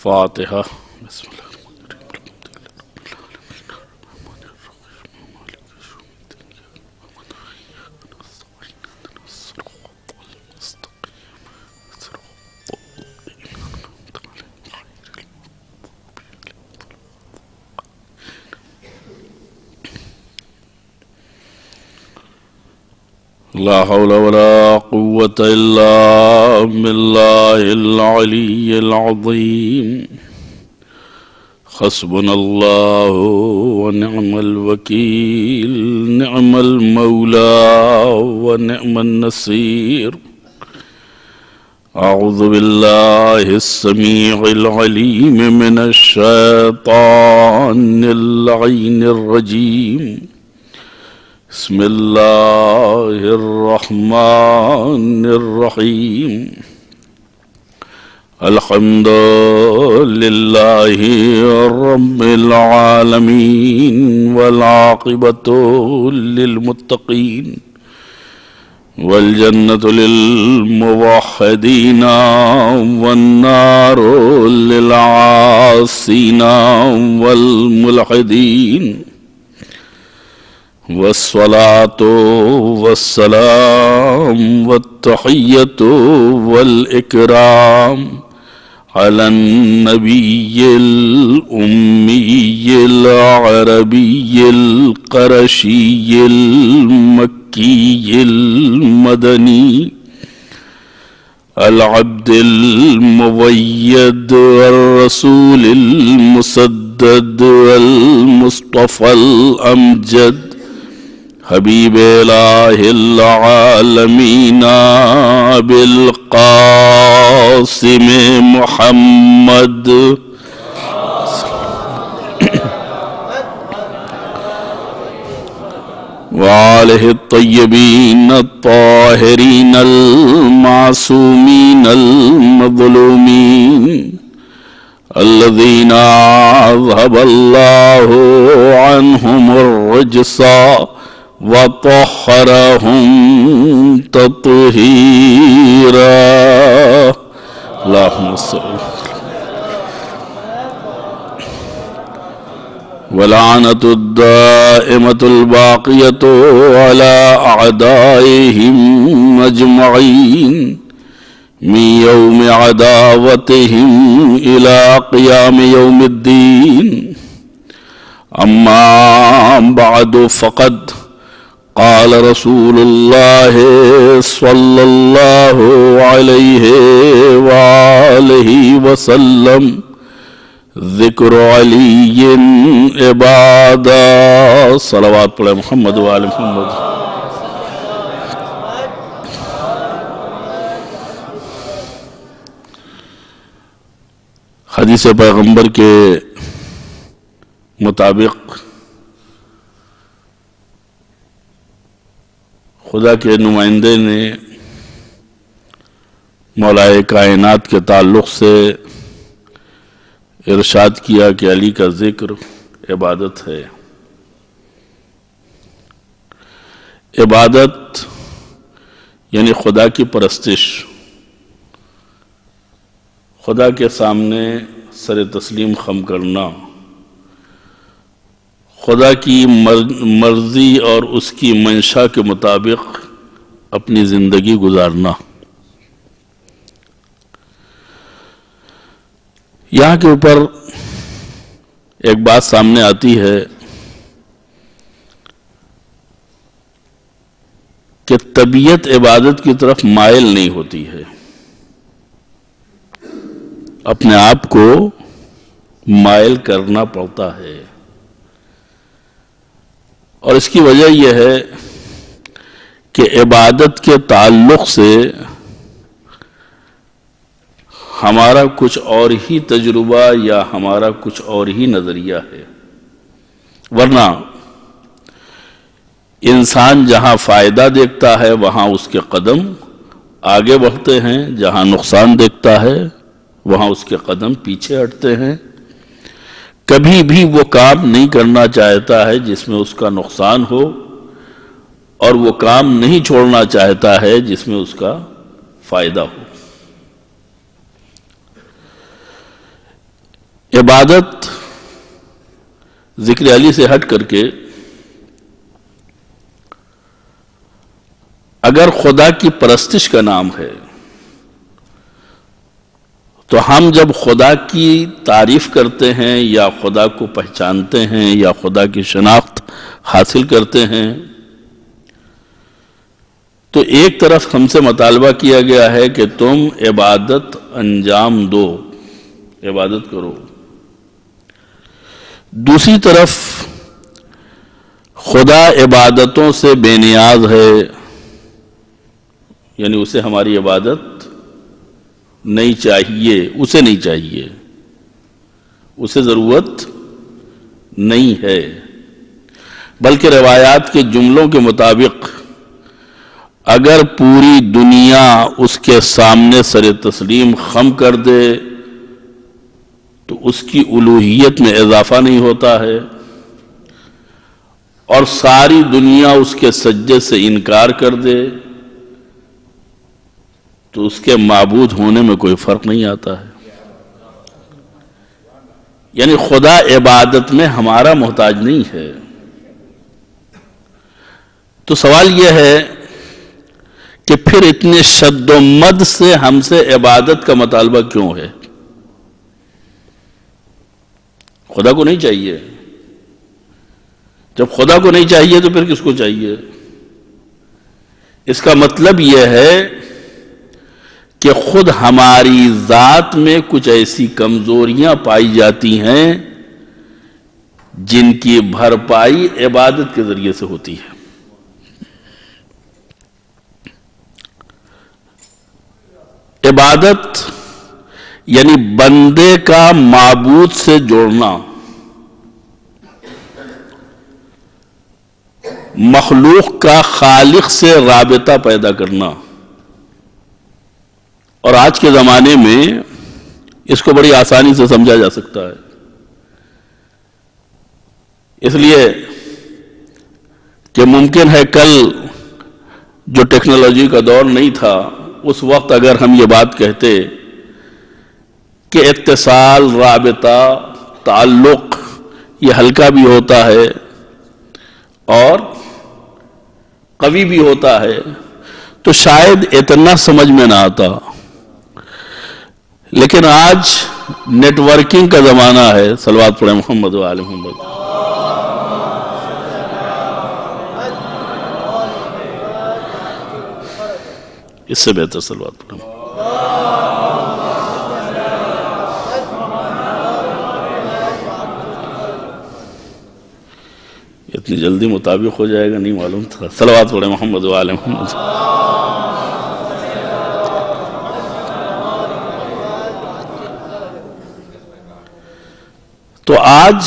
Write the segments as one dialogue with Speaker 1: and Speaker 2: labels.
Speaker 1: فاتحہ بسم اللہ لا حول ولا قوة إلا بالله العلي العظيم حسبنا الله ونعم الوكيل نعم المولى ونعم النصير أعوذ بالله السميع العليم من الشيطان اللعين الرجيم بسم الله الرحمن الرحيم الحمد لله رب العالمين والعاقبة للمتقين والجنة للموحدين والنار للعاصين والملحدين والصلاة والسلام والتحية والإكرام على النبي الأمي العربي القرشي المكي المدني العبد المؤيد الرسول المسدد المصطفى الأمجد حبیب الہ العالمین ابی القاسم محمد وآلہ الطیبین الطاہرین المعصومین المظلومین الذین اذهب اللہ عنہم الرجس وطهرهم تطهيرا اللهم صل ولعنة الدائمة الباقية على أعدائهم أجمعين من يوم عداوتهم إلى قيام يوم الدين أما بعد فقد قال رسول الله صلى الله عليه وآله وسلم ذکر علی عبادہ صلوات پڑھے محمد وآل محمد. حدیث پیغمبر کے مطابق خدا کے نمائندے نے مولائے کائنات کے تعلق سے ارشاد کیا کہ علی کا ذکر عبادت ہے. عبادت یعنی خدا کی پرستش، خدا کے سامنے سر تسلیم خم کرنا، خدا کی مرضی اور اس کی منشا کے مطابق اپنی زندگی گزارنا. یہاں کے اوپر ایک بات سامنے آتی ہے کہ طبیعت عبادت کی طرف مائل نہیں ہوتی ہے، اپنے آپ کو مائل کرنا پڑتا ہے. اور اس کی وجہ یہ ہے کہ عبادت کے تعلق سے ہمارا کچھ اور ہی تجربہ یا ہمارا کچھ اور ہی نظریہ ہے. ورنہ انسان جہاں فائدہ دیکھتا ہے وہاں اس کے قدم آگے بڑھتے ہیں، جہاں نقصان دیکھتا ہے وہاں اس کے قدم پیچھے ہٹتے ہیں. کبھی بھی وہ کام نہیں کرنا چاہتا ہے جس میں اس کا نقصان ہو، اور وہ کام نہیں چھوڑنا چاہتا ہے جس میں اس کا فائدہ ہو۔ عبادت ذکر علی سے ہٹ کر کے اگر خدا کی پرستش کا نام ہے تو ہم جب خدا کی تعریف کرتے ہیں یا خدا کو پہچانتے ہیں یا خدا کی شناخت حاصل کرتے ہیں تو ایک طرف ہم سے مطالبہ کیا گیا ہے کہ تم عبادت انجام دو، عبادت کرو، دوسری طرف خدا عبادتوں سے بے نیاز ہے، یعنی اسے ہماری عبادت نہیں چاہیے، اسے نہیں چاہیے، اسے ضرورت نہیں ہے، بلکہ روایات کے جملوں کے مطابق اگر پوری دنیا اس کے سامنے سر تسلیم خم کر دے تو اس کی الوہیت میں اضافہ نہیں ہوتا ہے، اور ساری دنیا اس کے سجدے سے انکار کر دے تو اس کے معبود ہونے میں کوئی فرق نہیں آتا ہے۔ یعنی خدا عبادت میں ہمارا محتاج نہیں ہے۔ تو سوال یہ ہے کہ پھر اتنے شد و مد سے ہم سے عبادت کا مطالبہ کیوں ہے؟ خدا کو نہیں چاہیے؟ جب خدا کو نہیں چاہیے تو پھر کس کو چاہیے؟ اس کا مطلب یہ ہے کہ خود ہماری ذات میں کچھ ایسی کمزوریاں پائی جاتی ہیں جن کی بھرپائی عبادت کے ذریعے سے ہوتی ہے۔ عبادت یعنی بندے کا معبود سے جوڑنا، مخلوق کا خالق سے رابطہ پیدا کرنا، اور آج کے زمانے میں اس کو بڑی آسانی سے سمجھا جا سکتا ہے، اس لیے کہ ممکن ہے کل جو ٹیکنالوجی کا دور نہیں تھا اس وقت اگر ہم یہ بات کہتے کہ اتصال، رابطہ، تعلق یہ ہلکا بھی ہوتا ہے اور قوی بھی ہوتا ہے تو شاید اتنا سمجھ میں نہ آتا، لیکن آج نیٹ ورکنگ کا زمانہ ہے۔ صلوات پڑھیں محمد و آل محمد۔ اس سے بہتر صلوات پڑھیں۔ اتنی جلدی مطابق ہو جائے گا نہیں معلوم تھا۔ صلوات پڑھیں محمد و آل محمد۔ تو آج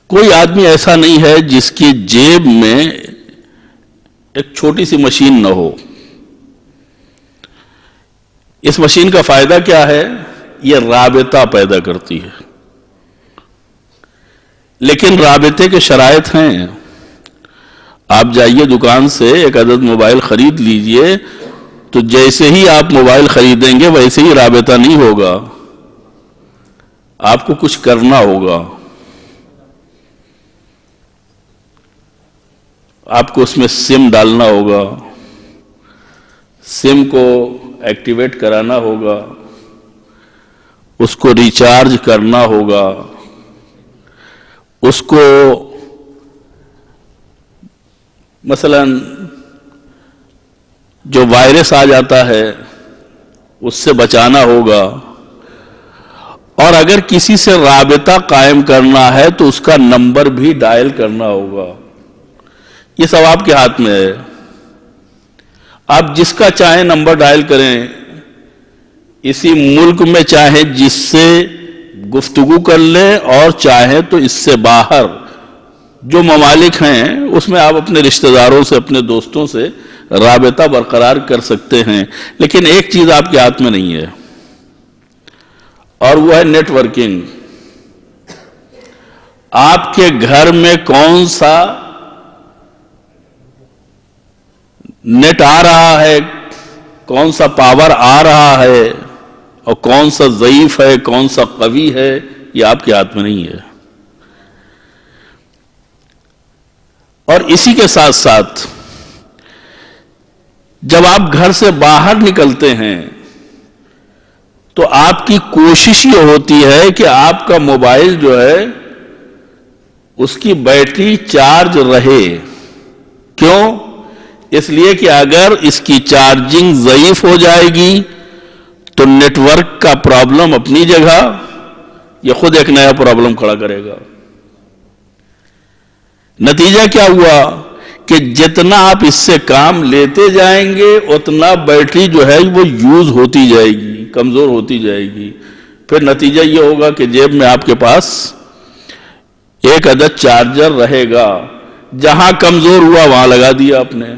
Speaker 1: کوئی آدمی ایسا نہیں ہے جس کی جیب میں ایک چھوٹی سی مشین نہ ہو۔ اس مشین کا فائدہ کیا ہے؟ یہ رابطہ پیدا کرتی ہے، لیکن رابطے کے شرائط ہیں۔ آپ جائیے دکان سے ایک عدد موبائل خرید لیجئے تو جیسے ہی آپ موبائل خریدیں گے ویسے ہی رابطہ نہیں ہوگا، آپ کو کچھ کرنا ہوگا، آپ کو اس میں سم ڈالنا ہوگا، سم کو ایکٹیویٹ کرانا ہوگا، اس کو ریچارج کرنا ہوگا، اس کو مثلا جو وائرس آ جاتا ہے اس سے بچانا ہوگا، اور اگر کسی سے رابطہ قائم کرنا ہے تو اس کا نمبر بھی ڈائل کرنا ہوگا۔ یہ سب آپ کے ہاتھ میں ہے، آپ جس کا چاہیں نمبر ڈائل کریں، اسی ملک میں چاہیں جس سے گفتگو کر لیں اور چاہیں تو اس سے باہر جو ممالک ہیں اس میں آپ اپنے رشتہ داروں سے، اپنے دوستوں سے رابطہ برقرار کر سکتے ہیں، لیکن ایک چیز آپ کے ہاتھ میں نہیں ہے اور وہ ہے نیٹ ورکنگ۔ آپ کے گھر میں کون سا نیٹ آ رہا ہے، کون سا پاور آ رہا ہے، اور کون سا ضعیف ہے، کون سا قوی ہے، یہ آپ کے ہاتھ میں نہیں ہے۔ اور اسی کے ساتھ ساتھ جب آپ گھر سے باہر نکلتے ہیں تو آپ کی کوشش یہ ہوتی ہے کہ آپ کا موبائل جو ہے اس کی بیٹری چارج رہے۔ کیوں؟ اس لیے کہ اگر اس کی چارجنگ ضعیف ہو جائے گی تو نیٹ ورک کا پرابلم اپنی جگہ یہ خود ایک نیا پرابلم کھڑا کرے گا۔ نتیجہ کیا ہوا کہ جتنا آپ اس سے کام لیتے جائیں گے اتنا بیٹری جو ہے وہ یوز ہوتی جائے گی، کمزور ہوتی جائے گی۔ پھر نتیجہ یہ ہوگا کہ جیب میں آپ کے پاس ایک عدد چارجر رہے گا، جہاں کمزور ہوا وہاں لگا دیا آپ نے۔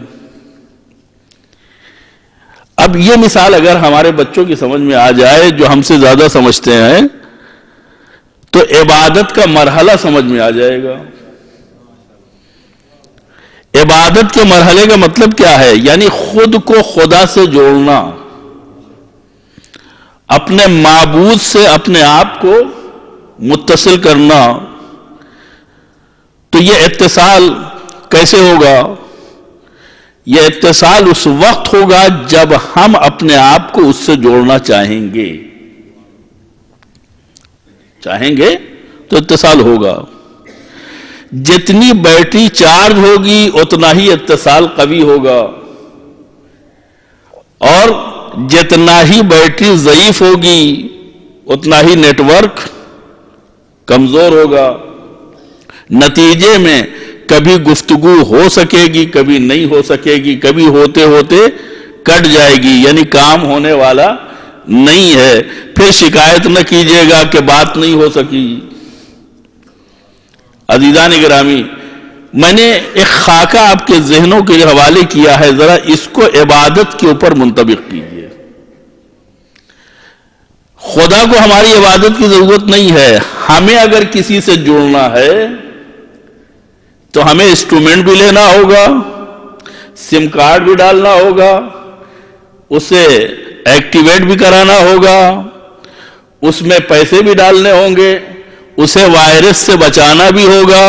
Speaker 1: اب یہ مثال اگر ہمارے بچوں کی سمجھ میں آ جائے جو ہم سے زیادہ سمجھتے ہیں تو عبادت کا مرحلہ سمجھ میں آ جائے گا۔ عبادت کے مرحلے کا مطلب کیا ہے؟ یعنی خود کو خدا سے جوڑنا، اپنے معبود سے اپنے آپ کو متصل کرنا۔ تو یہ اتصال کیسے ہوگا؟ یہ اتصال اس وقت ہوگا جب ہم اپنے آپ کو اس سے جوڑنا چاہیں گے تو اتصال ہوگا۔ جتنی بیٹری چارج ہوگی اتنا ہی اتصال قوی ہوگا، اور جتنا ہی بیٹری ضعیف ہوگی اتنا ہی نیٹ ورک کمزور ہوگا۔ نتیجے میں کبھی گفتگو ہو سکے گی، کبھی نہیں ہو سکے گی، کبھی ہوتے ہوتے کٹ جائے گی، یعنی کام ہونے والا نہیں ہے۔ پھر شکایت نہ کیجیے گا کہ بات نہیں ہو سکی۔ عزیزان گرامی، میں نے ایک خاکہ آپ کے ذہنوں کے حوالے کیا ہے، ذرا اس کو عبادت کے اوپر منطبق کیجیے۔ خدا کو ہماری عبادت کی ضرورت نہیں ہے، ہمیں اگر کسی سے جڑنا ہے تو ہمیں انسٹرومنٹ بھی لینا ہوگا، سم کارڈ بھی ڈالنا ہوگا، اسے ایکٹیویٹ بھی کرانا ہوگا، اس میں پیسے بھی ڈالنے ہوں گے، اسے وائرس سے بچانا بھی ہوگا۔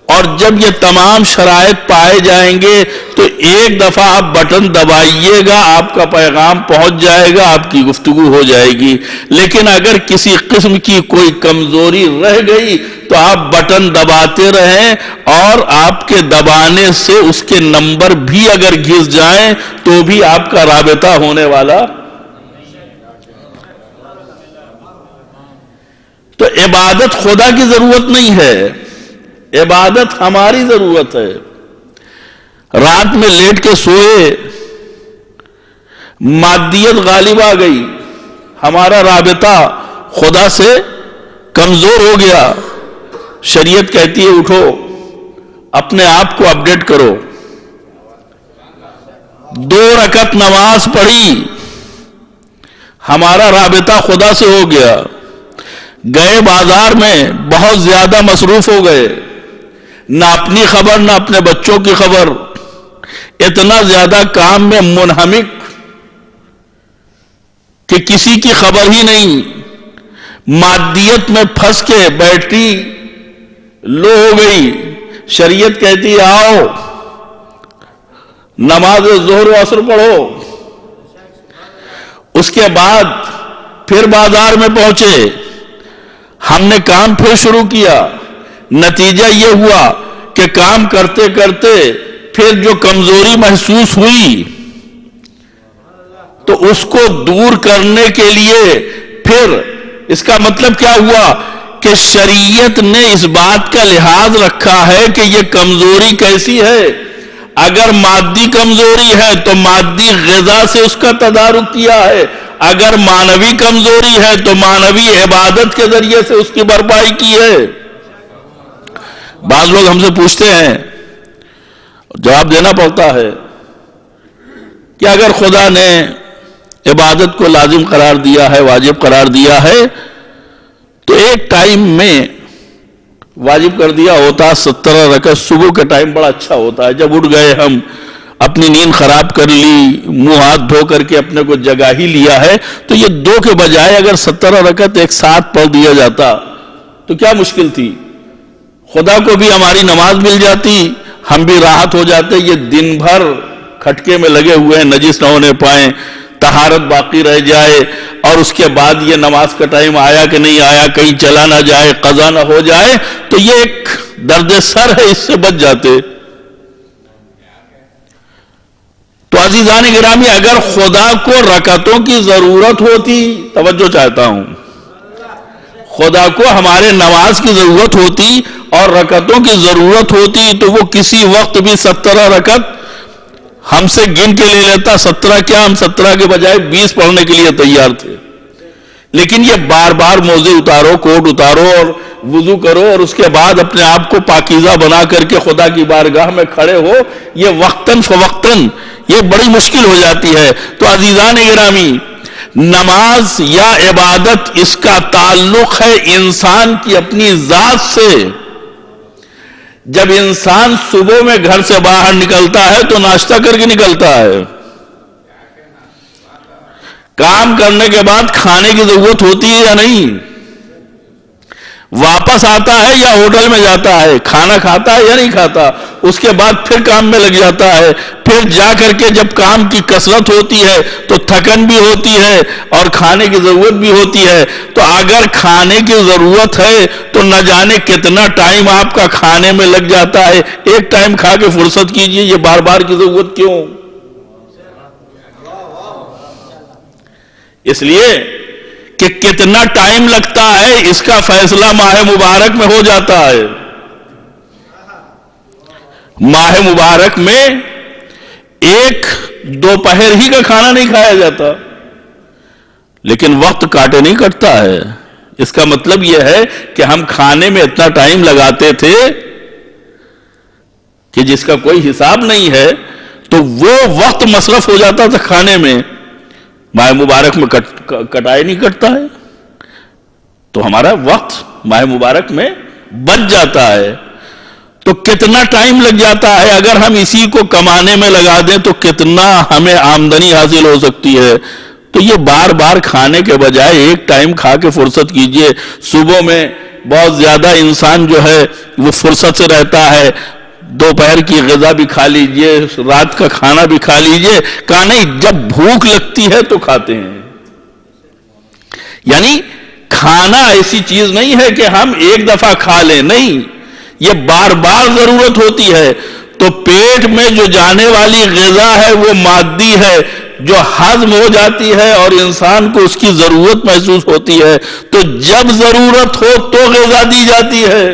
Speaker 1: اور جب یہ تمام شرائط پائے جائیں گے تو ایک دفعہ آپ بٹن دبائیے گا، آپ کا پیغام پہنچ جائے گا، آپ کی گفتگو ہو جائے گی۔ لیکن اگر کسی قسم کی کوئی کمزوری رہ گئی تو آپ بٹن دباتے رہیں، اور آپ کے دبانے سے اس کے نمبر بھی اگر گھس جائیں تو بھی آپ کا رابطہ ہونے والا۔ تو عبادت خدا کی ضرورت نہیں ہے، عبادت ہماری ضرورت ہے۔ رات میں لیٹ کے سوئے، مادیت غالب آ گئی، ہمارا رابطہ خدا سے کمزور ہو گیا۔ شریعت کہتی ہے اٹھو، اپنے آپ کو اپڈیٹ کرو۔ 2 رکعت نماز پڑھی، ہمارا رابطہ خدا سے ہو گیا۔ گئے بازار میں بہت زیادہ مصروف ہو گئے، نہ اپنی خبر نہ اپنے بچوں کی خبر، اتنا زیادہ کام میں منہمک کہ کسی کی خبر ہی نہیں۔ مادیت میں پھنس کے بیٹری لو ہو گئی۔ شریعت کہتی ہے آؤ نماز ظہر و عصر پڑھو۔ اس کے بعد پھر بازار میں پہنچے، ہم نے کام پھر شروع کیا۔ نتیجہ یہ ہوا کہ کام کرتے کرتے پھر جو کمزوری محسوس ہوئی تو اس کو دور کرنے کے لیے پھر اس کا مطلب کیا ہوا کہ شریعت نے اس بات کا لحاظ رکھا ہے کہ یہ کمزوری کیسی ہے۔ اگر مادی کمزوری ہے تو مادی غذا سے اس کا تدارک کیا ہے، اگر معنوی کمزوری ہے تو معنوی عبادت کے ذریعے سے اس کی بھرپائی کی ہے۔ بعض لوگ ہم سے پوچھتے ہیں، جواب دینا پڑتا ہے کہ اگر خدا نے عبادت کو لازم قرار دیا ہے، واجب قرار دیا ہے، تو ایک ٹائم میں واجب کر دیا ہوتا 17 رکعت صبح کا ٹائم بڑا اچھا ہوتا ہے. جب اٹھ گئے ہم, اپنی نیند خراب کر لی, منہ ہاتھ دھو کر کے اپنے کو جگہ ہی لیا ہے, تو یہ 2 کے بجائے اگر 17 رکعت ایک ساتھ پڑھ دیا جاتا تو کیا مشکل تھی. خدا کو بھی ہماری نماز مل جاتی, ہم بھی راحت ہو جاتے. یہ دن بھر کھٹکے میں لگے ہوئے ہیں, نجس نہ ہونے پائیں, طہارت باقی رہ جائے, اور اس کے بعد یہ نماز کا ٹائم آیا کہ نہیں آیا, کہیں چلا نہ جائے, قضا نہ ہو جائے, تو یہ ایک درد سر ہے, اس سے بچ جاتے. تو عزیزان گرامی, اگر خدا کو رکعتوں کی ضرورت ہوتی, توجہ چاہتا ہوں, خدا کو ہمارے نماز کی ضرورت ہوتی اور رکعتوں کی ضرورت ہوتی, تو وہ کسی وقت بھی 17 رکعت ہم سے گن کے لے لیتا. 17 کیا, ہم 17 کے بجائے 20 پڑھنے کے لیے تیار تھے. لیکن یہ بار بار موزے اتارو, کوٹ اتارو اور وضو کرو, اور اس کے بعد اپنے آپ کو پاکیزہ بنا کر کے خدا کی بارگاہ میں کھڑے ہو, یہ وقتاً فوقتاً یہ بڑی مشکل ہو جاتی ہے. تو عزیزان گرامی, نماز یا عبادت, اس کا تعلق ہے انسان کی اپنی ذات سے. جب انسان صبح میں گھر سے باہر نکلتا ہے تو ناشتہ کر کے نکلتا ہے. کام کرنے کے بعد کھانے کی ضرورت ہوتی ہے یا نہیں؟ واپس آتا ہے یا ہوٹل میں جاتا ہے, کھانا کھاتا ہے یا نہیں کھاتا, اس کے بعد پھر کام میں لگ جاتا ہے. پھر جا کر کے جب کام کی کثرت ہوتی ہے تو تھکن بھی ہوتی ہے اور کھانے کی ضرورت بھی ہوتی ہے. تو اگر کھانے کی ضرورت ہے تو نہ جانے کتنا ٹائم آپ کا کھانے میں لگ جاتا ہے. ایک ٹائم کھا کے فرصت کیجئے, یہ بار بار کی ضرورت کیوں؟ اس لیے کہ کتنا ٹائم لگتا ہے اس کا فیصلہ ماہ مبارک میں ہو جاتا ہے. ماہ مبارک میں ایک دوپہر ہی کا کھانا نہیں کھایا جاتا, لیکن وقت کاٹے نہیں کٹتا ہے. اس کا مطلب یہ ہے کہ ہم کھانے میں اتنا ٹائم لگاتے تھے کہ جس کا کوئی حساب نہیں ہے, تو وہ وقت مصرف ہو جاتا تھا کھانے میں. ماہ مبارک میں کٹائی نہیں کٹتا ہے, تو ہمارا وقت ماہ مبارک میں بچ جاتا ہے. تو کتنا ٹائم لگ جاتا ہے, اگر ہم اسی کو کمانے میں لگا دیں تو کتنا ہمیں آمدنی حاصل ہو سکتی ہے. تو یہ بار بار کھانے کے بجائے ایک ٹائم کھا کے فرصت کیجئے. صبح میں بہت زیادہ انسان جو ہے وہ فرصت سے رہتا ہے, دوپہر کی غذا بھی کھا لیجئے, رات کا کھانا بھی کھا لیجئے. کہا نہیں, جب بھوک لگتی ہے تو کھاتے ہیں. یعنی کھانا ایسی چیز نہیں ہے کہ ہم ایک دفعہ کھا لیں, نہیں, یہ بار بار ضرورت ہوتی ہے. تو پیٹ میں جو جانے والی غذا ہے وہ مادی ہے, جو ہضم ہو جاتی ہے اور انسان کو اس کی ضرورت محسوس ہوتی ہے. تو جب ضرورت ہو تو غذا دی جاتی ہے.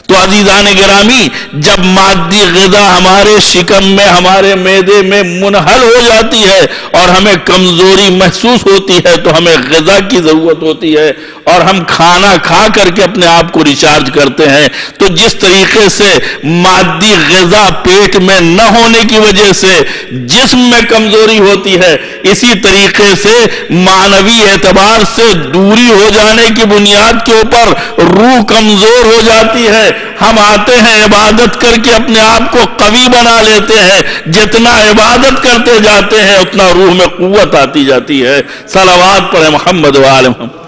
Speaker 1: تو عزیزان گرامی, جب مادی غذا ہمارے شکم میں, ہمارے معدے میں منحل ہو جاتی ہے اور ہمیں کمزوری محسوس ہوتی ہے, تو ہمیں غذا کی ضرورت ہوتی ہے, اور ہم کھانا کھا کر کے اپنے آپ کو ریچارج کرتے ہیں. تو جس طریقے سے مادی غذا پیٹ میں نہ ہونے کی وجہ سے جسم میں کمزوری ہوتی ہے, اسی طریقے سے معنوی اعتبار سے دوری ہو جانے کی بنیاد کے اوپر روح کمزور ہو جاتی ہے. ہم آتے ہیں عبادت کر کے اپنے آپ کو قوی بنا لیتے ہیں, جتنا عبادت کرتے جاتے ہیں اتنا روح میں قوت آتی جاتی ہے. صلوات پڑھیں محمد و آل محمد.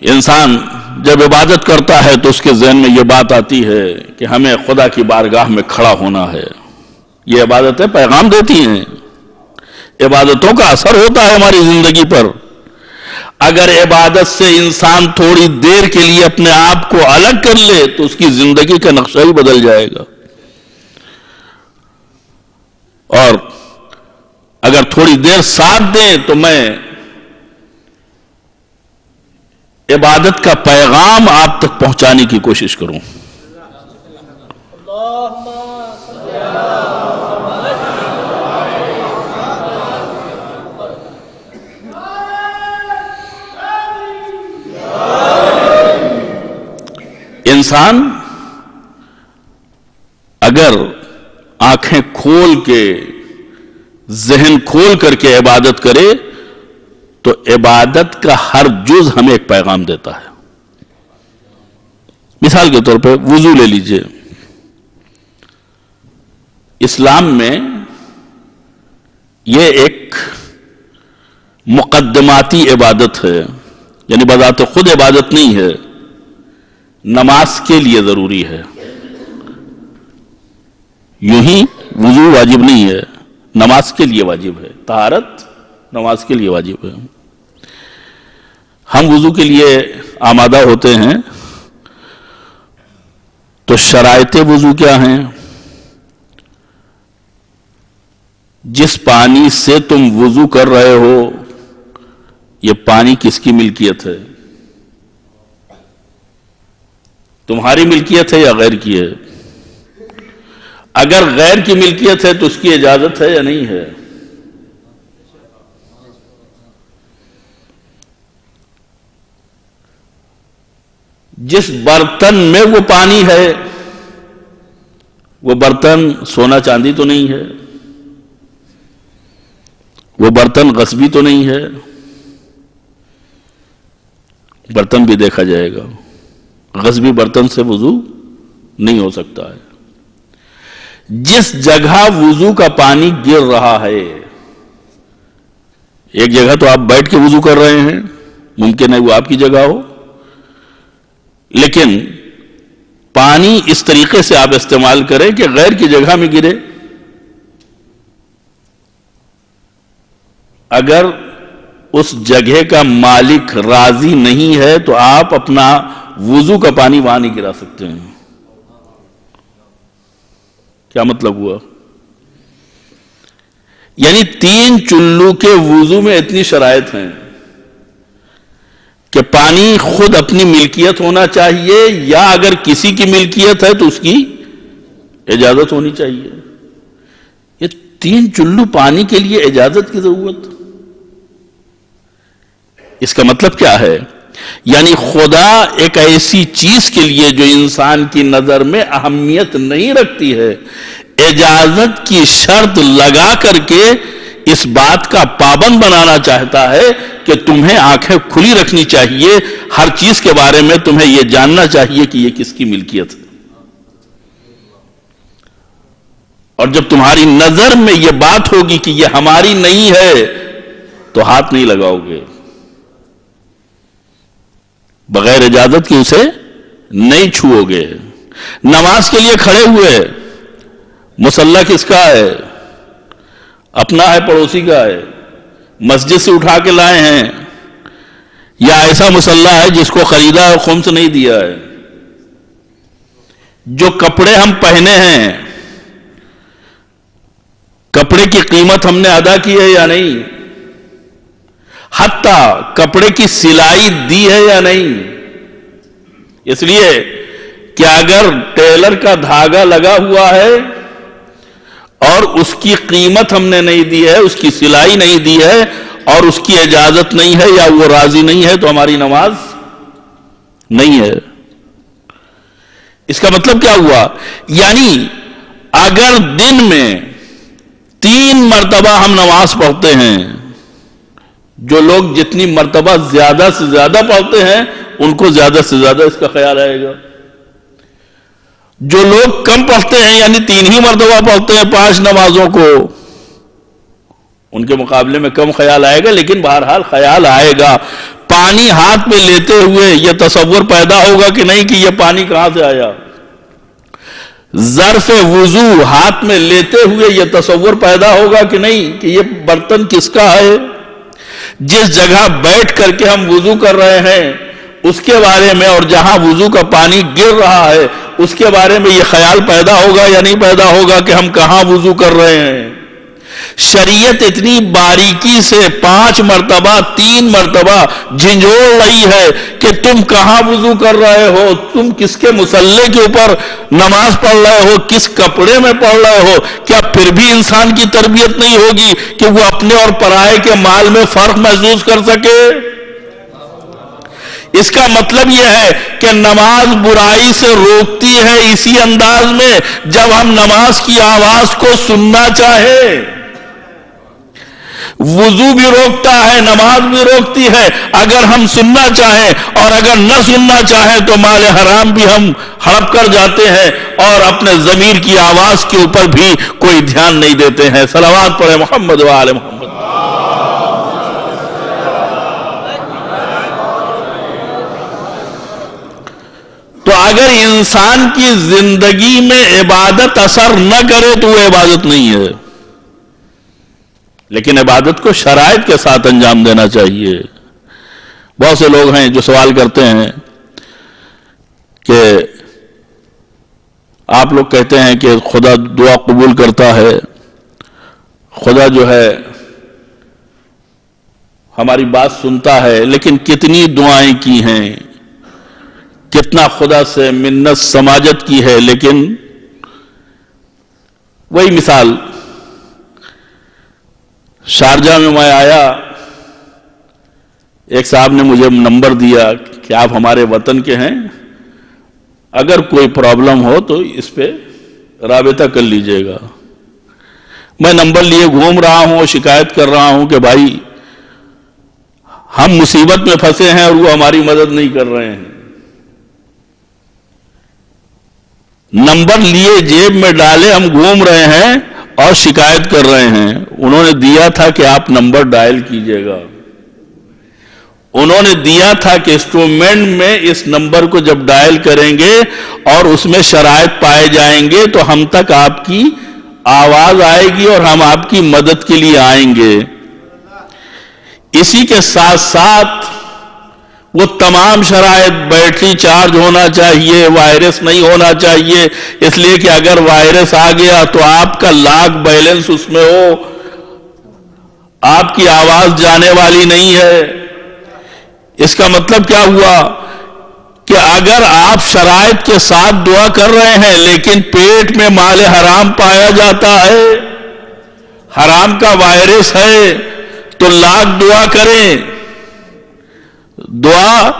Speaker 1: انسان جب عبادت کرتا ہے تو اس کے ذہن میں یہ بات آتی ہے کہ ہمیں خدا کی بارگاہ میں کھڑا ہونا ہے. یہ عبادتیں پیغام دیتی ہیں, عبادتوں کا اثر ہوتا ہے ہماری زندگی پر. اگر عبادت سے انسان تھوڑی دیر کے لیے اپنے آپ کو الگ کر لے تو اس کی زندگی کا نقشہ ہی بدل جائے گا. اور اگر تھوڑی دیر ساتھ دیں تو میں عبادت کا پیغام آپ تک پہنچانے کی کوشش کروں. انسان اگر آنکھیں کھول کے ذہن کھول کر کے عبادت کرے تو عبادت کا ہر جز ہمیں ایک پیغام دیتا ہے. مثال کے طور پہ وضو لے لیجئے. اسلام میں یہ ایک مقدماتی عبادت ہے، یعنی بذات خود عبادت نہیں ہے، نماز کے لیے ضروری ہے. یوں ہی وضو واجب نہیں ہے، نماز کے لیے واجب ہے. طہارت نماز کے لیے واجب ہے. ہم وضو کے لیے آمادہ ہوتے ہیں تو شرائط وضو کیا ہیں؟ جس پانی سے تم وضو کر رہے ہو یہ پانی کس کی ملکیت ہے؟ تمہاری ملکیت ہے یا غیر کی ہے؟ اگر غیر کی ملکیت ہے تو اس کی اجازت ہے یا نہیں ہے؟ جس برتن میں وہ پانی ہے وہ برتن سونا چاندی تو نہیں ہے، وہ برتن غصبی تو نہیں ہے. برتن بھی دیکھا جائے گا، غصبی برتن سے وضو نہیں ہو سکتا ہے. جس جگہ وضو کا پانی گر رہا ہے، ایک جگہ تو آپ بیٹھ کے وضو کر رہے ہیں، ممکن ہے وہ آپ کی جگہ ہو، لیکن پانی اس طریقے سے آپ استعمال کریں کہ غیر کی جگہ میں گرے. اگر اس جگہ کا مالک راضی نہیں ہے تو آپ اپنا وضو کا پانی وہاں نہیں گرا سکتے ہیں. کیا مطلب ہوا؟ یعنی 3 چلو کے وضو میں اتنی شرائط ہیں کہ پانی خود اپنی ملکیت ہونا چاہیے، یا اگر کسی کی ملکیت ہے تو اس کی اجازت ہونی چاہیے. یہ 3 چلو پانی کے لیے اجازت کی ضرورت. اس کا مطلب کیا ہے؟ یعنی خدا ایک ایسی چیز کے لیے جو انسان کی نظر میں اہمیت نہیں رکھتی ہے، اجازت کی شرط لگا کر کے اس بات کا پابند بنانا چاہتا ہے کہ تمہیں آنکھیں کھلی رکھنی چاہیے، ہر چیز کے بارے میں تمہیں یہ جاننا چاہیے کہ یہ کس کی ملکیت ہے. اور جب تمہاری نظر میں یہ بات ہوگی کہ یہ ہماری نہیں ہے تو ہاتھ نہیں لگاؤ گے، بغیر اجازت کی اسے نہیں چھوؤ گے. نماز کے لیے کھڑے ہوئے، مصلی کس کا ہے؟ اپنا ہے پڑوسی کا ہے؟ مسجد سے اٹھا کے لائے ہیں یا ایسا مصلی ہے جس کو خریدا ہے خمس نہیں دیا ہے؟ جو کپڑے ہم پہنے ہیں کپڑے کی قیمت ہم نے ادا کی ہے یا نہیں؟ حتیٰ کپڑے کی سلائی دی ہے یا نہیں؟ اس لیے کہ اگر ٹیلر کا دھاگا لگا ہوا ہے اور اس کی قیمت ہم نے نہیں دی ہے، اس کی سلائی نہیں دی ہے اور اس کی اجازت نہیں ہے یا وہ راضی نہیں ہے تو ہماری نماز نہیں ہے. اس کا مطلب کیا ہوا؟ یعنی اگر دن میں 3 مرتبہ ہم نماز پڑھتے ہیں، جو لوگ جتنی مرتبہ زیادہ سے زیادہ پڑھتے ہیں ان کو زیادہ سے زیادہ اس کا خیال آئے گا. جو لوگ کم پڑھتے ہیں یعنی 3 ہی مرتبہ پڑھتے ہیں 5 نمازوں کو، ان کے مقابلے میں کم خیال آئے گا، لیکن بہرحال خیال آئے گا. پانی ہاتھ میں لیتے ہوئے یہ تصور پیدا ہوگا کہ نہیں کہ یہ پانی کہاں سے آیا؟ ظرف وضو ہاتھ میں لیتے ہوئے یہ تصور پیدا ہوگا کہ نہیں کہ یہ برتن کس کا ہے؟ جس جگہ بیٹھ کر کے ہم وضو کر رہے ہیں اس کے بارے میں اور جہاں وضو کا پانی گر رہا ہے اس کے بارے میں یہ خیال پیدا ہوگا یا نہیں پیدا ہوگا کہ ہم کہاں وضو کر رہے ہیں؟ شریعت اتنی باریکی سے 5 مرتبہ 3 مرتبہ جھنجھوڑ رہی ہے کہ تم کہاں وضو کر رہے ہو، تم کس کے مصلی کے اوپر نماز پڑھ رہے ہو، کس کپڑے میں پڑھ رہے ہو. کیا پھر بھی انسان کی تربیت نہیں ہوگی کہ وہ اپنے اور پرائے کے مال میں فرق محسوس کر سکے؟ اس کا مطلب یہ ہے کہ نماز برائی سے روکتی ہے اسی انداز میں جب ہم نماز کی آواز کو سننا چاہیں. وضو بھی روکتا ہے، نماز بھی روکتی ہے۔ اگر ہم سننا چاہیں اور اگر نہ سننا چاہیں تو مال حرام بھی ہم ہڑپ کر جاتے ہیں اور اپنے ضمیر کی آواز کے اوپر بھی کوئی دھیان نہیں دیتے ہیں۔ صلوات پڑھیں محمد و آل محمد۔ تو اگر انسان کی زندگی میں عبادت اثر نہ کرے تو وہ عبادت نہیں ہے، لیکن عبادت کو شرائط کے ساتھ انجام دینا چاہیے۔ بہت سے لوگ ہیں جو سوال کرتے ہیں کہ آپ لوگ کہتے ہیں کہ خدا دعا قبول کرتا ہے، خدا جو ہے ہماری بات سنتا ہے، لیکن کتنی دعائیں کی ہیں، کتنا خدا سے منت سماجت کی ہے، لیکن وہی مثال، شارجہ میں میں آیا، ایک صاحب نے مجھے نمبر دیا کہ آپ ہمارے وطن کے ہیں، اگر کوئی پرابلم ہو تو اس پہ رابطہ کر لیجئے گا۔ میں نمبر لیے گھوم رہا ہوں، شکایت کر رہا ہوں کہ بھائی ہم مصیبت میں پھنسے ہیں اور وہ ہماری مدد نہیں کر رہے ہیں۔ نمبر لیے جیب میں ڈالے ہم گھوم رہے ہیں اور شکایت کر رہے ہیں۔ انہوں نے دیا تھا کہ آپ نمبر ڈائل کیجئے گا، انہوں نے دیا تھا کہ انسٹرومنٹ میں اس نمبر کو جب ڈائل کریں گے اور اس میں شرائط پائے جائیں گے تو ہم تک آپ کی آواز آئے گی اور ہم آپ کی مدد کے لیے آئیں گے۔ اسی کے ساتھ ساتھ وہ تمام شرائط، بیٹری چارج ہونا چاہیے، وائرس نہیں ہونا چاہیے، اس لیے کہ اگر وائرس آ گیا تو آپ کا لاک بیلنس اس میں ہو، آپ کی آواز جانے والی نہیں ہے۔ اس کا مطلب کیا ہوا کہ اگر آپ شرائط کے ساتھ دعا کر رہے ہیں لیکن پیٹ میں مال حرام پایا جاتا ہے، حرام کا وائرس ہے، تو لاکھ دعا کریں، دعا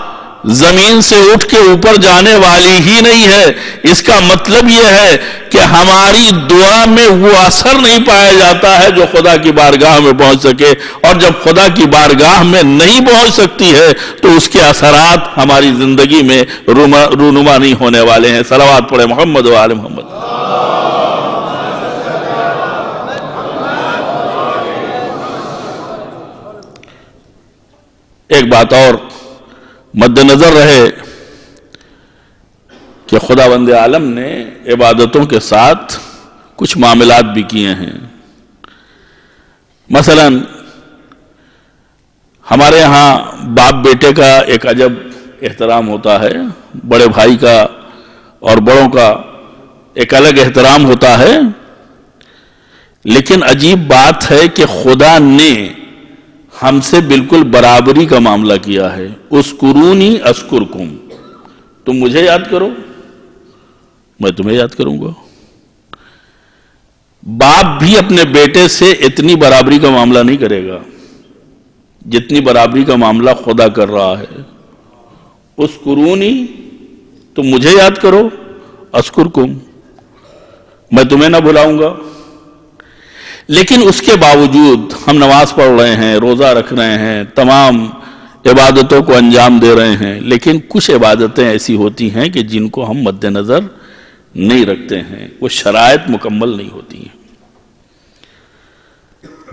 Speaker 1: زمین سے اٹھ کے اوپر جانے والی ہی نہیں ہے۔ اس کا مطلب یہ ہے کہ ہماری دعا میں وہ اثر نہیں پایا جاتا ہے جو خدا کی بارگاہ میں پہنچ سکے، اور جب خدا کی بارگاہ میں نہیں پہنچ سکتی ہے تو اس کے اثرات ہماری زندگی میں رونما نہیں ہونے والے ہیں۔ صلوات پڑھیں محمد و آل محمد۔ ایک بات اور مد نظر رہے کہ خداوند عالم نے عبادتوں کے ساتھ کچھ معاملات بھی کیے ہیں۔ مثلا ہمارے ہاں باپ بیٹے کا ایک عجب احترام ہوتا ہے، بڑے بھائی کا اور بڑوں کا ایک الگ احترام ہوتا ہے، لیکن عجیب بات ہے کہ خدا نے ہم سے بالکل برابری کا معاملہ کیا ہے۔ اذکرونی اذکرکم، تم مجھے یاد کرو میں تمہیں یاد کروں گا۔ باپ بھی اپنے بیٹے سے اتنی برابری کا معاملہ نہیں کرے گا جتنی برابری کا معاملہ خدا کر رہا ہے۔ اذکرونی، تم مجھے یاد کرو، اذکرکم، میں تمہیں نہ بھلاؤں گا۔ لیکن اس کے باوجود ہم نماز پڑھ رہے ہیں، روزہ رکھ رہے ہیں، تمام عبادتوں کو انجام دے رہے ہیں، لیکن کچھ عبادتیں ایسی ہوتی ہیں کہ جن کو ہم مد نظر نہیں رکھتے ہیں، وہ شرائط مکمل نہیں ہوتی ہیں۔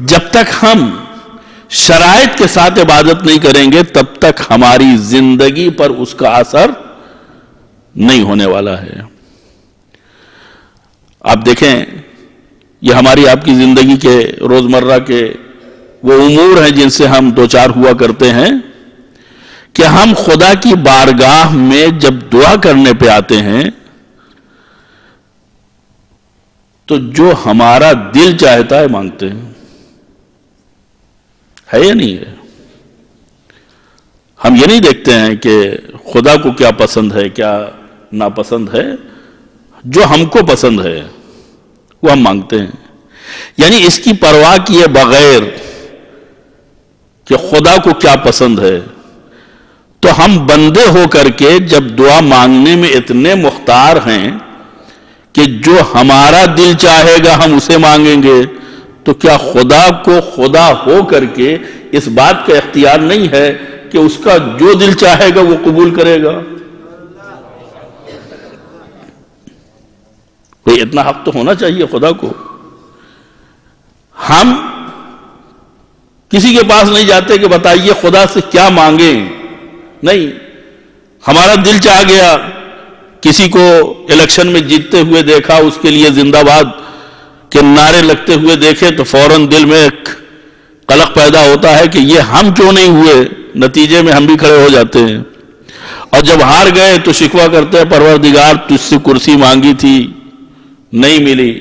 Speaker 1: جب تک ہم شرائط کے ساتھ عبادت نہیں کریں گے تب تک ہماری زندگی پر اس کا اثر نہیں ہونے والا ہے۔ آپ دیکھیں، یہ ہماری آپ کی زندگی کے روزمرہ کے وہ امور ہیں جن سے ہم دوچار ہوا کرتے ہیں کہ ہم خدا کی بارگاہ میں جب دعا کرنے پہ آتے ہیں تو جو ہمارا دل چاہتا ہے مانگتے ہیں، ہے یا نہیں ہے؟ ہم یہ نہیں دیکھتے ہیں کہ خدا کو کیا پسند ہے کیا ناپسند ہے، جو ہم کو پسند ہے وہ ہم مانگتے ہیں۔ یعنی اس کی پرواہ کیے بغیر کہ خدا کو کیا پسند ہے، تو ہم بندے ہو کر کے جب دعا مانگنے میں اتنے مختار ہیں کہ جو ہمارا دل چاہے گا ہم اسے مانگیں گے، تو کیا خدا کو خدا ہو کر کے اس بات کا اختیار نہیں ہے کہ اس کا جو دل چاہے گا وہ قبول کرے گا؟ کوئی اتنا حق تو ہونا چاہیے خدا کو. ہم کسی کے پاس نہیں جاتے کہ بتائیے خدا سے کیا مانگیں. نہیں، ہمارا دل چاہ گیا، کسی کو الیکشن میں جیتتے ہوئے دیکھا، اس کے لیے زندہ باد کے نعرے لگتے ہوئے دیکھے تو فوراً دل میں ایک قلق پیدا ہوتا ہے کہ یہ ہم کیوں نہیں ہوئے. نتیجے میں ہم بھی کھڑے ہو جاتے ہیں، اور جب ہار گئے تو شکوہ کرتے ہیں پروردگار تجھ سے کرسی مانگی تھی نہیں ملی.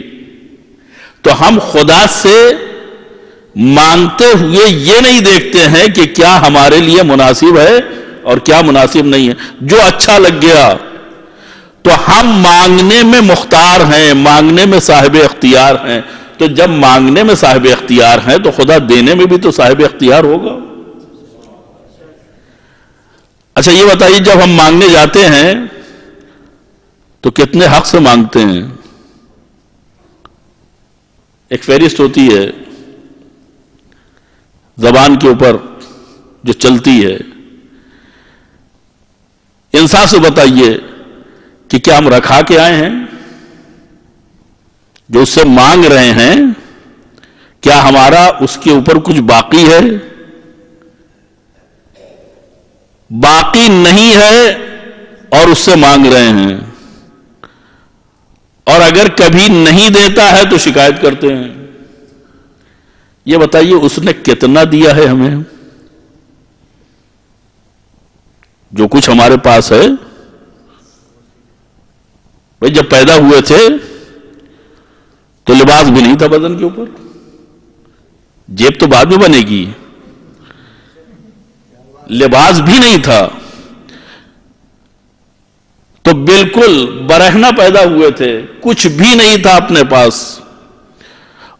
Speaker 1: تو ہم خدا سے مانگتے ہوئے یہ نہیں دیکھتے ہیں کہ کیا ہمارے لیے مناسب ہے اور کیا مناسب نہیں ہے. جو اچھا لگ گیا تو ہم مانگنے میں مختار ہیں، مانگنے میں صاحب اختیار ہیں. تو جب مانگنے میں صاحب اختیار ہیں تو خدا دینے میں بھی تو صاحب اختیار ہوگا. اچھا یہ بتائیے، جب ہم مانگنے جاتے ہیں تو کتنے حق سے مانگتے ہیں؟ ایک فہرست ہوتی ہے زبان کے اوپر جو چلتی ہے. انصاف سے بتائیے کہ کیا ہم رکھا کے آئے ہیں؟ جو اس سے مانگ رہے ہیں کیا ہمارا اس کے اوپر کچھ باقی ہے؟ باقی نہیں ہے اور اس سے مانگ رہے ہیں، اور اگر کبھی نہیں دیتا ہے تو شکایت کرتے ہیں. یہ بتائیے اس نے کتنا دیا ہے ہمیں؟ جو کچھ ہمارے پاس ہے، بھائی جب پیدا ہوئے تھے تو لباس بھی نہیں تھا بدن کے اوپر، جیب تو بعد میں بنے گی، لباس بھی نہیں تھا، تو بالکل برہنہ پیدا ہوئے تھے، کچھ بھی نہیں تھا اپنے پاس.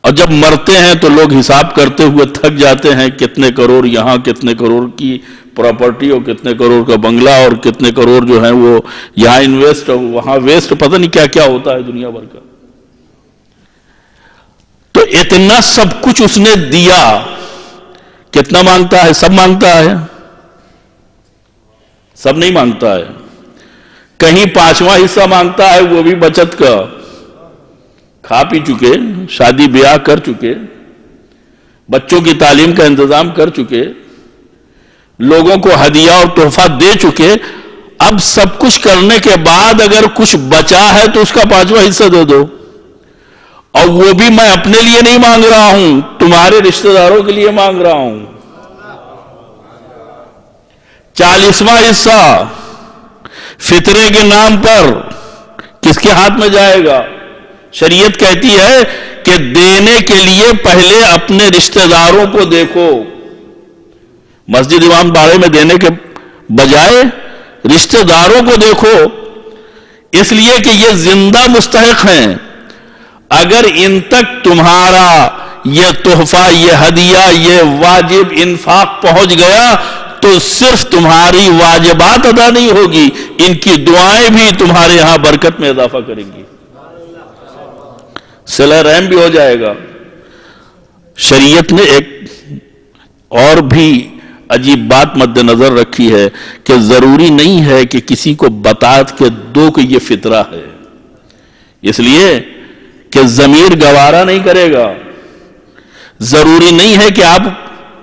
Speaker 1: اور جب مرتے ہیں تو لوگ حساب کرتے ہوئے تھک جاتے ہیں، کتنے کروڑ یہاں، کتنے کروڑ کی پراپرٹی اور کتنے کروڑ کا بنگلہ اور کتنے کروڑ جو ہیں وہ یہاں انویسٹ اور وہاں ویسٹ، پتہ نہیں کیا کیا ہوتا ہے دنیا بھر کا. تو اتنا سب کچھ اس نے دیا، کتنا مانگتا ہے؟ سب مانگتا ہے؟ سب نہیں مانگتا ہے. کہیں 5واں حصہ مانگتا ہے، وہ بھی بچت کا. کھا پی چکے، شادی بیاہ کر چکے، بچوں کی تعلیم کا انتظام کر چکے، لوگوں کو ہدیہ اور تحفہ دے چکے. اب سب کچھ کرنے کے بعد اگر کچھ بچا ہے تو اس کا 5واں حصہ دے دو. اور وہ بھی میں اپنے لیے نہیں مانگ رہا ہوں، تمہارے رشتہ داروں کے لیے مانگ رہا ہوں. 40واں حصہ فطرے کے نام پر کس کے ہاتھ میں جائے گا؟ شریعت کہتی ہے کہ دینے کے لیے پہلے اپنے رشتہ داروں کو دیکھو. مسجد امام باڑے میں دینے کے بجائے رشتہ داروں کو دیکھو، اس لیے کہ یہ زندہ مستحق ہیں. اگر ان تک تمہارا یہ تحفہ، یہ ہدیہ، یہ واجب انفاق پہنچ گیا تو صرف تمہاری واجبات ادا نہیں ہوگی، ان کی دعائیں بھی تمہارے ہاں برکت میں اضافہ کریں گی، صلہ رحم بھی ہو جائے گا. شریعت نے ایک اور بھی عجیب بات مد نظر رکھی ہے کہ ضروری نہیں ہے کہ کسی کو بتا کے دو کہ یہ فطرہ ہے، اس لیے کہ ضمیر گوارا نہیں کرے گا. ضروری نہیں ہے کہ آپ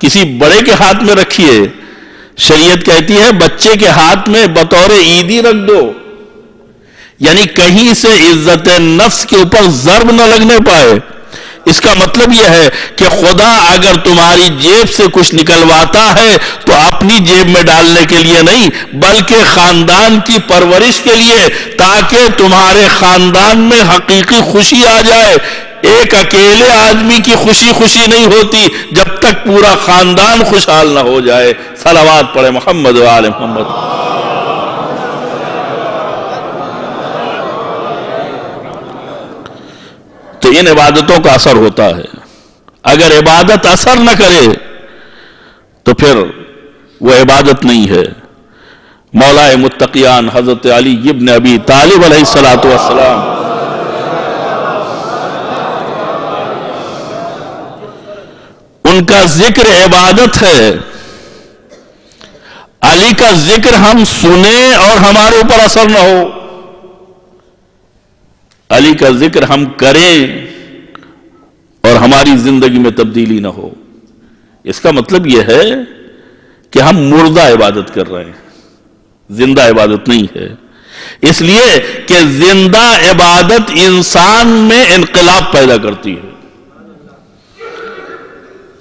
Speaker 1: کسی بڑے کے ہاتھ میں رکھیے. شریعت کہتی ہے بچے کے ہاتھ میں بطور عیدی رکھ دو، یعنی کہیں سے عزت نفس کے اوپر ضرب نہ لگنے پائے. اس کا مطلب یہ ہے کہ خدا اگر تمہاری جیب سے کچھ نکلواتا ہے تو اپنی جیب میں ڈالنے کے لیے نہیں، بلکہ خاندان کی پرورش کے لیے، تاکہ تمہارے خاندان میں حقیقی خوشی آ جائے. ایک اکیلے آدمی کی خوشی خوشی نہیں ہوتی جب تک پورا خاندان خوشحال نہ ہو جائے. صلوات پڑھے محمد و آل محمد. تو ان عبادتوں کا اثر ہوتا ہے. اگر عبادت اثر نہ کرے تو پھر وہ عبادت نہیں ہے. مولا متقیان حضرت علی ابن ابی طالب علیہ السلام ان کا ذکر عبادت ہے. علی کا ذکر ہم سنیں اور ہمارے اوپر اثر نہ ہو. علی کا ذکر ہم کریں اور ہماری زندگی میں تبدیلی نہ ہو. اس کا مطلب یہ ہے کہ ہم مردہ عبادت کر رہے ہیں, زندہ عبادت نہیں ہے. اس لیے کہ زندہ عبادت انسان میں انقلاب پیدا کرتی ہے,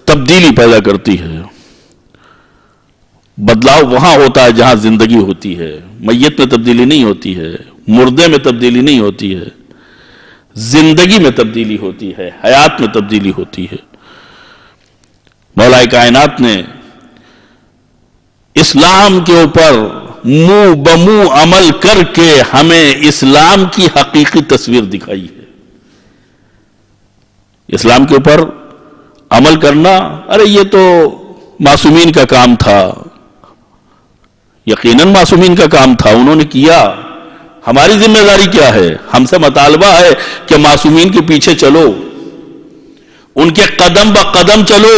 Speaker 1: تبدیلی پیدا کرتی ہے. بدلاؤ وہاں ہوتا ہے جہاں زندگی ہوتی ہے. میت میں تبدیلی نہیں ہوتی ہے, مردے میں تبدیلی نہیں ہوتی ہے, زندگی میں تبدیلی ہوتی ہے, حیات میں تبدیلی ہوتی ہے. مولا کائنات نے اسلام کے اوپر منہ بمو عمل کر کے ہمیں اسلام کی حقیقی تصویر دکھائی ہے. اسلام کے اوپر عمل کرنا, ارے یہ تو معصومین کا کام تھا. یقیناً معصومین کا کام تھا, انہوں نے کیا. ہماری ذمہ داری کیا ہے؟ ہم سے مطالبہ ہے کہ معصومین کے پیچھے چلو, ان کے قدم بقدم چلو.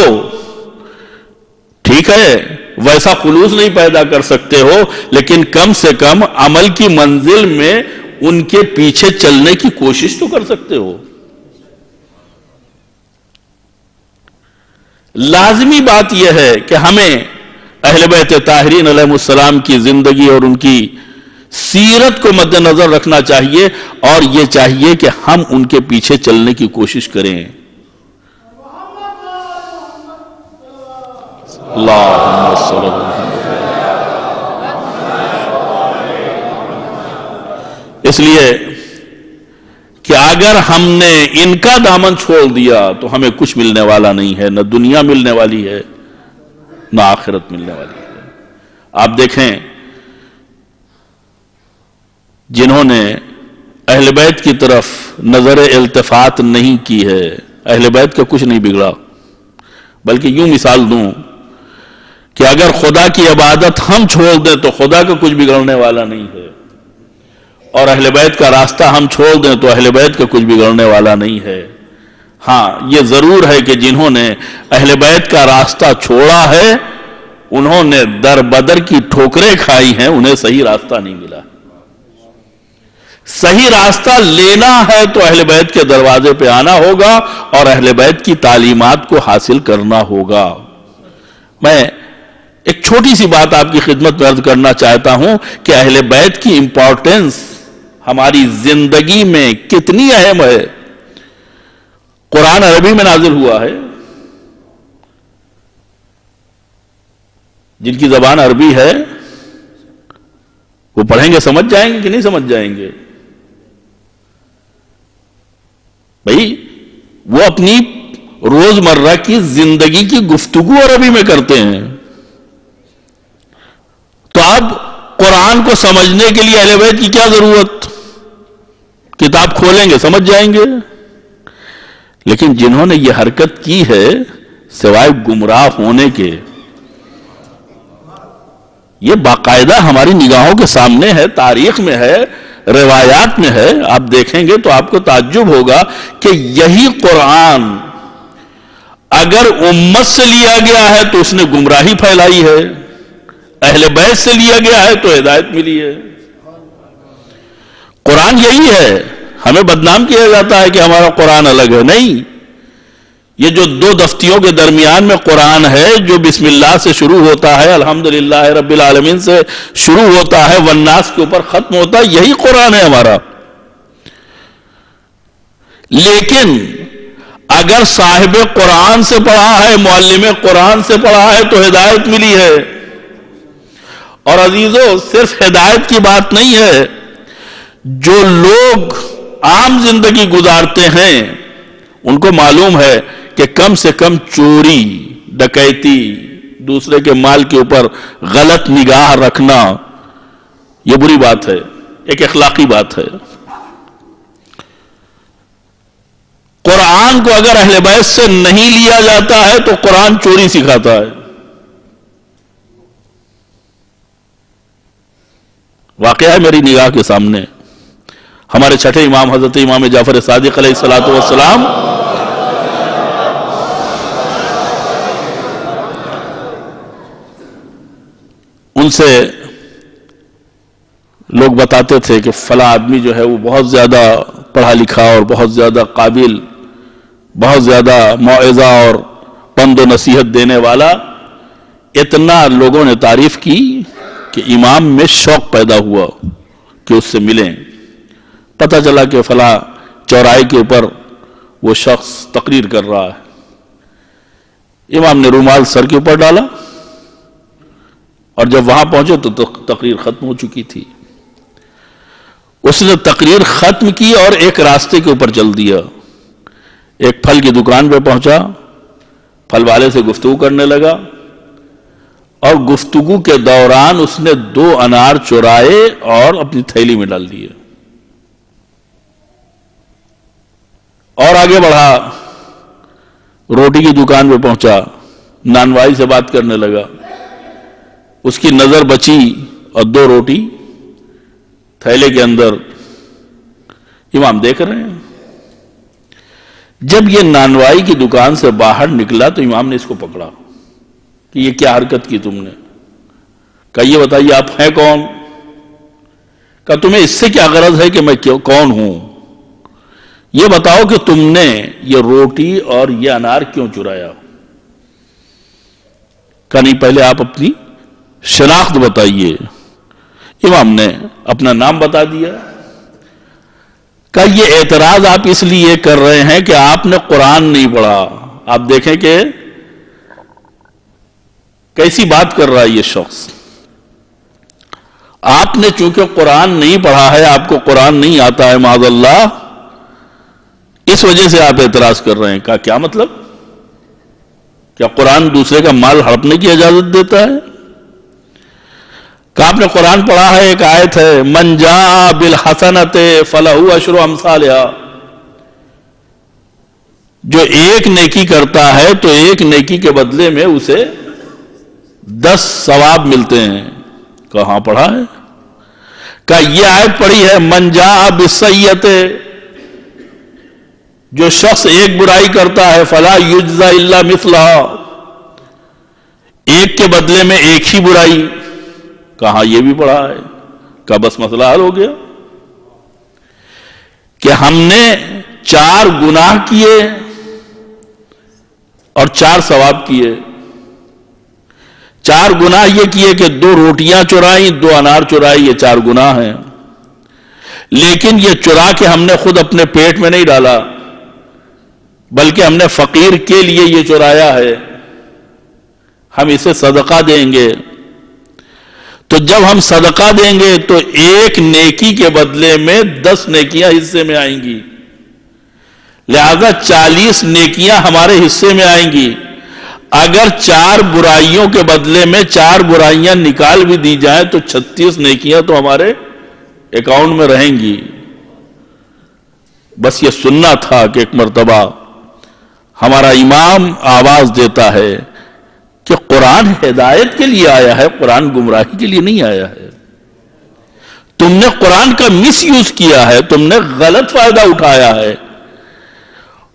Speaker 1: ٹھیک ہے, ویسا خلوص نہیں پیدا کر سکتے ہو, لیکن کم سے کم عمل کی منزل میں ان کے پیچھے چلنے کی کوشش تو کر سکتے ہو. لازمی بات یہ ہے کہ ہمیں اہل بیت طاہرین علیہ السلام کی زندگی اور ان کی سیرت کو مد نظر رکھنا چاہیے, اور یہ چاہیے کہ ہم ان کے پیچھے چلنے کی کوشش کریں. اللہم صلی اللہ علیہ وسلم. اس لیے کہ اگر ہم نے ان کا دامن چھوڑ دیا تو ہمیں کچھ ملنے والا نہیں ہے, نہ دنیا ملنے والی ہے نہ آخرت ملنے والی ہے. آپ دیکھیں, جنہوں نے اہل بیت کی طرف نظر التفات نہیں کی ہے, اہل بیت کا کچھ نہیں بگڑا. بلکہ یوں مثال دوں کہ اگر خدا کی عبادت ہم چھوڑ دیں تو خدا کا کچھ بگڑنے والا نہیں ہے, اور اہل بیت کا راستہ ہم چھوڑ دیں تو اہل بیت کا کچھ بگڑنے والا نہیں ہے. ہاں, یہ ضرور ہے کہ جنہوں نے اہل بیت کا راستہ چھوڑا ہے انہوں نے در بدر کی ٹھوکریں کھائی ہیں, انہیں صحیح راستہ نہیں ملا. صحیح راستہ لینا ہے تو اہل بیت کے دروازے پہ آنا ہوگا اور اہل بیت کی تعلیمات کو حاصل کرنا ہوگا. میں ایک چھوٹی سی بات آپ کی خدمت میں عرض کرنا چاہتا ہوں کہ اہل بیت کی امپورٹنس ہماری زندگی میں کتنی اہم ہے. قرآن عربی میں نازل ہوا ہے, جن کی زبان عربی ہے وہ پڑھیں گے سمجھ جائیں گے کہ نہیں سمجھ جائیں گے؟ بھائی وہ اپنی روزمرہ کی زندگی کی گفتگو عربی میں کرتے ہیں, تو اب قرآن کو سمجھنے کے لیے اہل بیت کی کیا ضرورت؟ کتاب کھولیں گے سمجھ جائیں گے. لیکن جنہوں نے یہ حرکت کی ہے سوائے گمراہ ہونے کے, یہ باقاعدہ ہماری نگاہوں کے سامنے ہے, تاریخ میں ہے, روایات میں ہے. آپ دیکھیں گے تو آپ کو تعجب ہوگا کہ یہی قرآن اگر امت سے لیا گیا ہے تو اس نے گمراہی پھیلائی ہے, اہل بیت سے لیا گیا ہے تو ہدایت ملی ہے. قرآن یہی ہے. ہمیں بدنام کیا جاتا ہے کہ ہمارا قرآن الگ ہے. نہیں, یہ جو دو دفتیوں کے درمیان میں قرآن ہے, جو بسم اللہ سے شروع ہوتا ہے, الحمدللہ رب العالمین سے شروع ہوتا ہے, والناس کے اوپر ختم ہوتا ہے, یہی قرآن ہے ہمارا. لیکن اگر صاحب قرآن سے پڑھا ہے, معلم قرآن سے پڑھا ہے تو ہدایت ملی ہے. اور عزیزو, صرف ہدایت کی بات نہیں ہے, جو لوگ عام زندگی گزارتے ہیں ان کو معلوم ہے کہ کم سے کم چوری, ڈکیتی, دوسرے کے مال کے اوپر غلط نگاہ رکھنا یہ بری بات ہے, ایک اخلاقی بات ہے. قرآن کو اگر اہل بیت سے نہیں لیا جاتا ہے تو قرآن چوری سکھاتا ہے. واقعہ ہے میری نگاہ کے سامنے. ہمارے چھٹے امام حضرت امام جعفر صادق علیہ الصلوۃ والسلام ان سے لوگ بتاتے تھے کہ فلاں آدمی جو ہے وہ بہت زیادہ پڑھا لکھا اور بہت زیادہ قابل، بہت زیادہ موعظہ اور پند و نصیحت دینے والا. اتنا لوگوں نے تعریف کی کہ امام میں شوق پیدا ہوا کہ اس سے ملیں. پتہ چلا کہ فلاں چوراہے کے اوپر وہ شخص تقریر کر رہا ہے. امام نے رومال سر کے اوپر ڈالا اور جب وہاں پہنچے تو تقریر ختم ہو چکی تھی. اس نے تقریر ختم کی اور ایک راستے کے اوپر چل دیا. ایک پھل کی دکان پہ پہنچا، پھل والے سے گفتگو کرنے لگا اور گفتگو کے دوران اس نے 2 انار چرائے اور اپنی تھیلی میں ڈال دیے. اور آگے بڑھا، روٹی کی دکان پہ پہنچا، نانوائی سے بات کرنے لگا. اس کی نظر بچی اور 2 روٹی تھیلے کے اندر. امام دیکھ رہے ہیں. جب یہ نانوائی کی دکان سے باہر نکلا تو امام نے اس کو پکڑا کہ یہ کیا حرکت کی تم نے؟ کہا یہ بتائیے آپ ہیں کون؟ کہا تمہیں اس سے کیا غرض ہے کہ میں کون ہوں؟ یہ بتاؤ کہ تم نے یہ روٹی اور یہ انار کیوں چرایا؟ کہا نہیں، پہلے آپ اپنی شناخت بتائیے. امام نے اپنا نام بتا دیا. کہا یہ اعتراض آپ اس لیے کر رہے ہیں کہ آپ نے قرآن نہیں پڑھا. آپ دیکھیں کہ کیسی بات کر رہا ہے یہ شخص. آپ نے چونکہ قرآن نہیں پڑھا ہے، آپ کو قرآن نہیں آتا ہے معاذ اللہ، اس وجہ سے آپ اعتراض کر رہے ہیں. کہا کیا مطلب؟ کیا قرآن دوسرے کا مال ہڑپنے کی اجازت دیتا ہے؟ کہ آپ نے قرآن پڑھا ہے، ایک آیت ہے من جاء بالحسنۃ فلہ عشر امثالھا، جو ایک نیکی کرتا ہے تو ایک نیکی کے بدلے میں اسے 10 ثواب ملتے ہیں. کہاں پڑھا ہے؟ کہ یہ آیت پڑھی ہے من جاء بالسیئۃ، جو شخص ایک برائی کرتا ہے فلا یجزا الا مثلھا، ایک کے بدلے میں ایک ہی برائی. کہاں یہ بھی پڑھا ہے؟ کہا بس مسئلہ حل ہو گیا کہ ہم نے 4 گناہ کیے اور 4 ثواب کیے. 4 گناہ یہ کیے کہ 2 روٹیاں چرائیں، 2 انار چرائی، یہ 4 گناہ ہیں. لیکن یہ چرا کے ہم نے خود اپنے پیٹ میں نہیں ڈالا، بلکہ ہم نے فقیر کے لیے یہ چرایا ہے، ہم اسے صدقہ دیں گے. تو جب ہم صدقہ دیں گے تو ایک نیکی کے بدلے میں 10 نیکیاں حصے میں آئیں گی، لہذا 40 نیکیاں ہمارے حصے میں آئیں گی. اگر 4 برائیوں کے بدلے میں 4 برائیاں نکال بھی دی جائیں تو 36 نیکیاں تو ہمارے اکاؤنٹ میں رہیں گی. بس یہ سننا تھا کہ ایک مرتبہ ہمارا امام آواز دیتا ہے کہ قرآن ہدایت کے لیے آیا ہے، قرآن گمراہی کے لیے نہیں آیا ہے. تم نے قرآن کا مس یوز کیا ہے، تم نے غلط فائدہ اٹھایا ہے.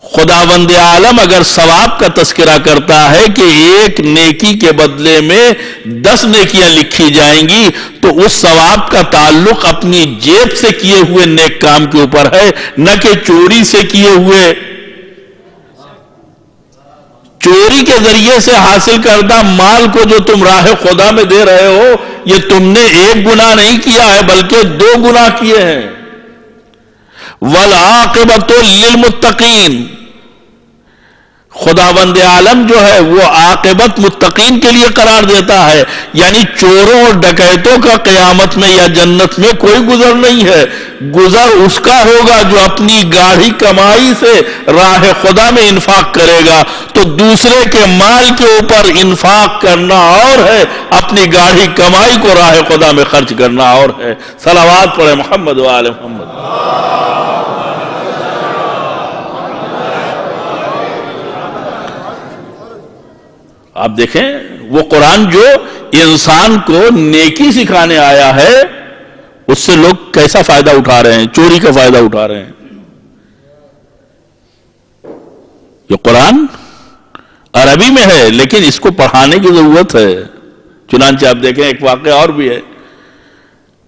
Speaker 1: خداوند عالم اگر ثواب کا تذکرہ کرتا ہے کہ ایک نیکی کے بدلے میں 10 نیکیاں لکھی جائیں گی تو اس ثواب کا تعلق اپنی جیب سے کیے ہوئے نیک کام کے اوپر ہے، نہ کہ چوری سے کیے ہوئے. چوری کے ذریعے سے حاصل کردہ مال کو جو تم راہ خدا میں دے رہے ہو، یہ تم نے ایک گناہ نہیں کیا ہے بلکہ 2 گناہ کیے ہیں. والعاقبۃ للمتقین، خداوند عالم جو ہے وہ عاقبت متقین کے لیے قرار دیتا ہے. یعنی چوروں اور ڈکیتوں کا قیامت میں یا جنت میں کوئی گزر نہیں ہے. گزر اس کا ہوگا جو اپنی گاڑھی کمائی سے راہ خدا میں انفاق کرے گا. تو دوسرے کے مال کے اوپر انفاق کرنا اور ہے، اپنی گاڑھی کمائی کو راہ خدا میں خرچ کرنا اور ہے. صلوات پڑھے محمد و آل محمد. آپ دیکھیں وہ قرآن جو انسان کو نیکی سکھانے آیا ہے، اس سے لوگ کیسا فائدہ اٹھا رہے ہیں، چوری کا فائدہ اٹھا رہے ہیں. یہ قرآن عربی میں ہے لیکن اس کو پڑھانے کی ضرورت ہے. چنانچہ آپ دیکھیں ایک واقعہ اور بھی ہے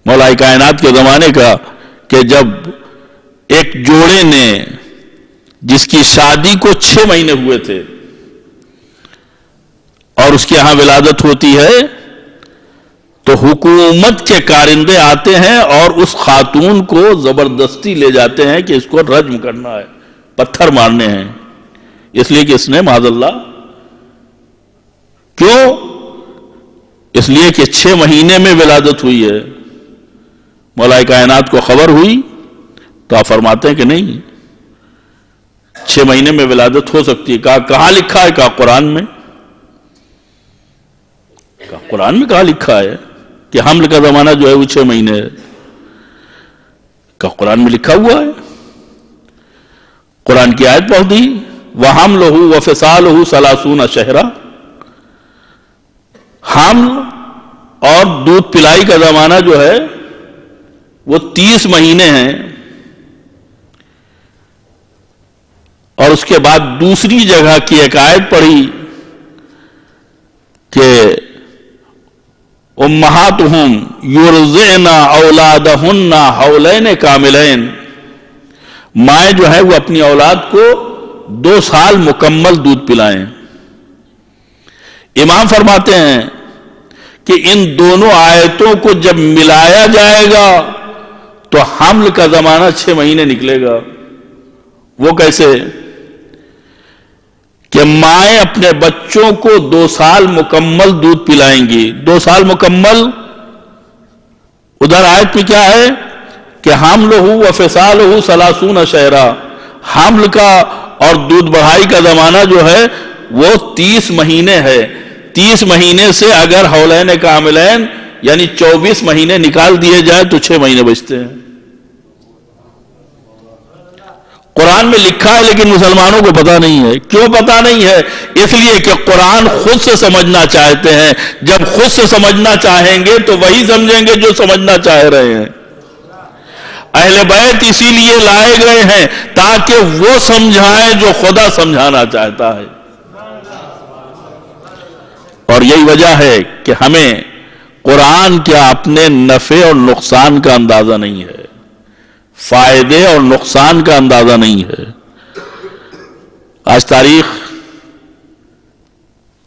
Speaker 1: مولا کائنات کے زمانے کا کہ جب ایک جوڑے نے جس کی شادی کو 6 مہینے ہوئے تھے اور اس کے ہاں ولادت ہوتی ہے تو حکومت کے کارندے آتے ہیں اور اس خاتون کو زبردستی لے جاتے ہیں کہ اس کو رجم کرنا ہے، پتھر مارنے ہیں، اس لیے کہ اس نے معاذ اللہ کیوں؟ اس لیے کہ 6 مہینے میں ولادت ہوئی ہے۔ مولا کائنات کو خبر ہوئی تو آپ فرماتے ہیں کہ نہیں، 6 مہینے میں ولادت ہو سکتی ہے۔ کہا کہاں لکھا ہے؟ کہا قرآن میں۔ کہا قرآن میں کہاں لکھا ہے کہ حمل کا زمانہ جو ہے وہ 6 مہینے ہے؟ کہا قرآن میں لکھا ہوا ہے۔ قرآن کی آیت پڑھ دی، وَحَمْلُهُ وَفِصَالُهُ 30 شہرا، حمل اور دودھ پلائی کا زمانہ جو ہے وہ 30 مہینے ہیں۔ اور اس کے بعد دوسری جگہ کی ایک آیت پڑھی کہ امہاتہم یرضعن اولادہن حولین کاملین، مائیں جو ہے وہ اپنی اولاد کو 2 سال مکمل دودھ پلائیں۔ امام فرماتے ہیں کہ ان دونوں آیتوں کو جب ملایا جائے گا تو حمل کا زمانہ 6 مہینے نکلے گا۔ وہ کیسے؟ کہ مائیں اپنے بچوں کو 2 سال مکمل دودھ پلائیں گی۔ 2 سال مکمل، ادھر آیت میں کیا ہے کہ حملہ وفصالہ 30 شہرا، حمل کا اور دودھ بڑھائی کا زمانہ جو ہے وہ 30 مہینے ہے۔ 30 مہینے سے اگر حولین کاملین یعنی 24 مہینے نکال دیے جائے تو 6 مہینے بچتے ہیں۔ قرآن میں لکھا ہے لیکن مسلمانوں کو پتہ نہیں ہے۔ کیوں پتہ نہیں ہے؟ اس لیے کہ قرآن خود سے سمجھنا چاہتے ہیں۔ جب خود سے سمجھنا چاہیں گے تو وہی سمجھیں گے جو سمجھنا چاہ رہے ہیں۔ اہل بیت اسی لیے لائے گئے ہیں تاکہ وہ سمجھائیں جو خدا سمجھانا چاہتا ہے۔ اور یہی وجہ ہے کہ ہمیں قرآن کے اپنے نفع اور نقصان کا اندازہ نہیں ہے، فائدے اور نقصان کا اندازہ نہیں ہے۔ آج تاریخ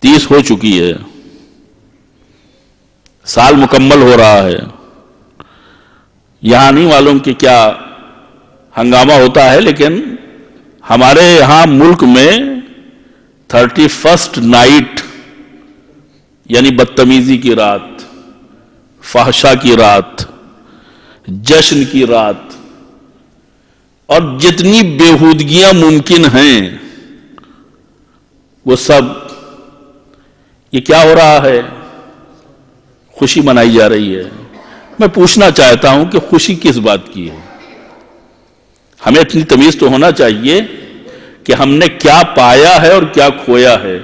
Speaker 1: 30 ہو چکی ہے، سال مکمل ہو رہا ہے۔ یہاں نہیں معلوم کہ کیا ہنگامہ ہوتا ہے، لیکن ہمارے یہاں ملک میں 31 نائٹ یعنی بدتمیزی کی رات، فحشا کی رات، جشن کی رات اور جتنی بےہودگیاں ممکن ہیں وہ سب، یہ کیا ہو رہا ہے؟ خوشی منائی جا رہی ہے۔ میں پوچھنا چاہتا ہوں کہ خوشی کس بات کی ہے؟ ہمیں اتنی تمیز تو ہونا چاہیے کہ ہم نے کیا پایا ہے اور کیا کھویا ہے،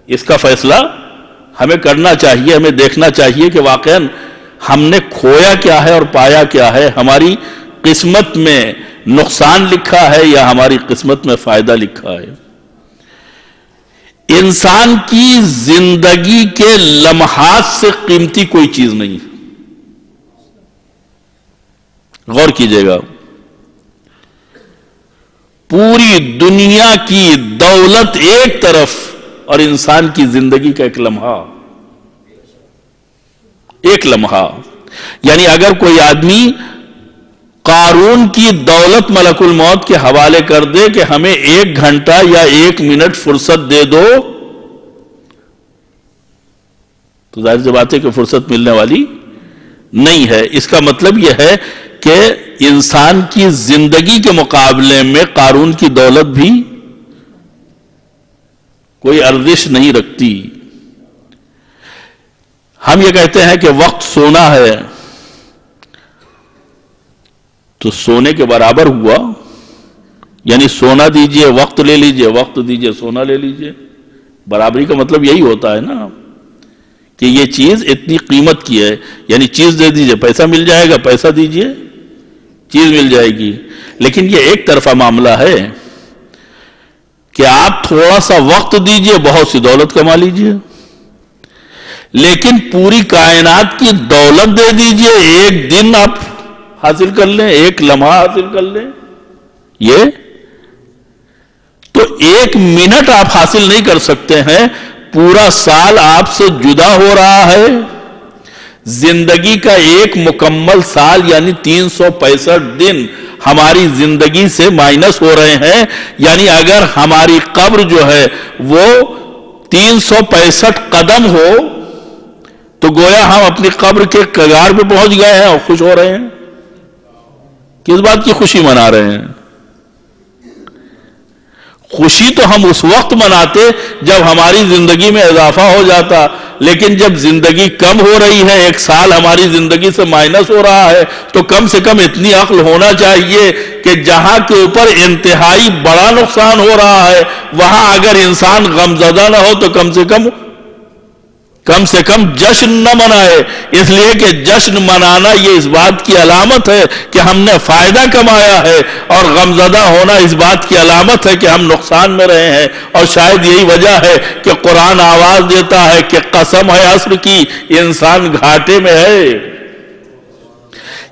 Speaker 1: اس کا فیصلہ ہمیں کرنا چاہیے۔ ہمیں دیکھنا چاہیے کہ واقعاً ہم نے کھویا کیا ہے اور پایا کیا ہے، ہماری قسمت میں نقصان لکھا ہے یا ہماری قسمت میں فائدہ لکھا ہے۔ انسان کی زندگی کے لمحات سے قیمتی کوئی چیز نہیں، غور کیجئے گا۔ پوری دنیا کی دولت ایک طرف اور انسان کی زندگی کا ایک لمحہ، یعنی اگر کوئی آدمی قارون کی دولت ملک الموت کے حوالے کر دے کہ ہمیں 1 گھنٹہ یا 1 منٹ فرصت دے دو، تو ظاہر سی بات ہے کہ فرصت ملنے والی نہیں ہے۔ اس کا مطلب یہ ہے کہ انسان کی زندگی کے مقابلے میں قارون کی دولت بھی کوئی ارزش نہیں رکھتی۔ ہم یہ کہتے ہیں کہ وقت سونا ہے، تو سونے کے برابر ہوا، یعنی سونا دیجئے وقت لے لیجئے، وقت دیجئے سونا لے لیجئے۔ برابری کا مطلب یہی ہوتا ہے نا کہ یہ چیز اتنی قیمت کی ہے، یعنی چیز دے دیجئے پیسہ مل جائے گا، پیسہ دیجئے چیز مل جائے گی۔ لیکن یہ ایک طرفہ معاملہ ہے کہ آپ تھوڑا سا وقت دیجئے بہت سی دولت کما لیجئے، لیکن پوری کائنات کی دولت دے دیجئے، ایک دن آپ حاصل کر لیں، ایک لمحہ حاصل کر لیں، یہ تو ایک منٹ آپ حاصل نہیں کر سکتے ہیں، پورا سال آپ سے جدا ہو رہا ہے۔ زندگی کا ایک مکمل سال یعنی 365 دن ہماری زندگی سے مائنس ہو رہے ہیں، یعنی اگر ہماری قبر جو ہے وہ 365 قدم ہو تو گویا ہم اپنی قبر کے کگار پہ پہنچ گئے ہیں اور خوش ہو رہے ہیں۔ کس بات کی خوشی منا رہے ہیں؟ خوشی تو ہم اس وقت مناتے جب ہماری زندگی میں اضافہ ہو جاتا، لیکن جب زندگی کم ہو رہی ہے، ایک سال ہماری زندگی سے مائنس ہو رہا ہے، تو کم سے کم اتنی عقل ہونا چاہیے کہ جہاں کے اوپر انتہائی بڑا نقصان ہو رہا ہے وہاں اگر انسان غمزدہ نہ ہو تو کم سے کم جشن نہ منائے، اس لیے کہ جشن منانا یہ اس بات کی علامت ہے کہ ہم نے فائدہ کمایا ہے، اور غمزدہ ہونا اس بات کی علامت ہے کہ ہم نقصان میں رہے ہیں۔ اور شاید یہی وجہ ہے کہ قرآن آواز دیتا ہے کہ قسم ہے عصر کی، انسان گھاٹے میں ہے۔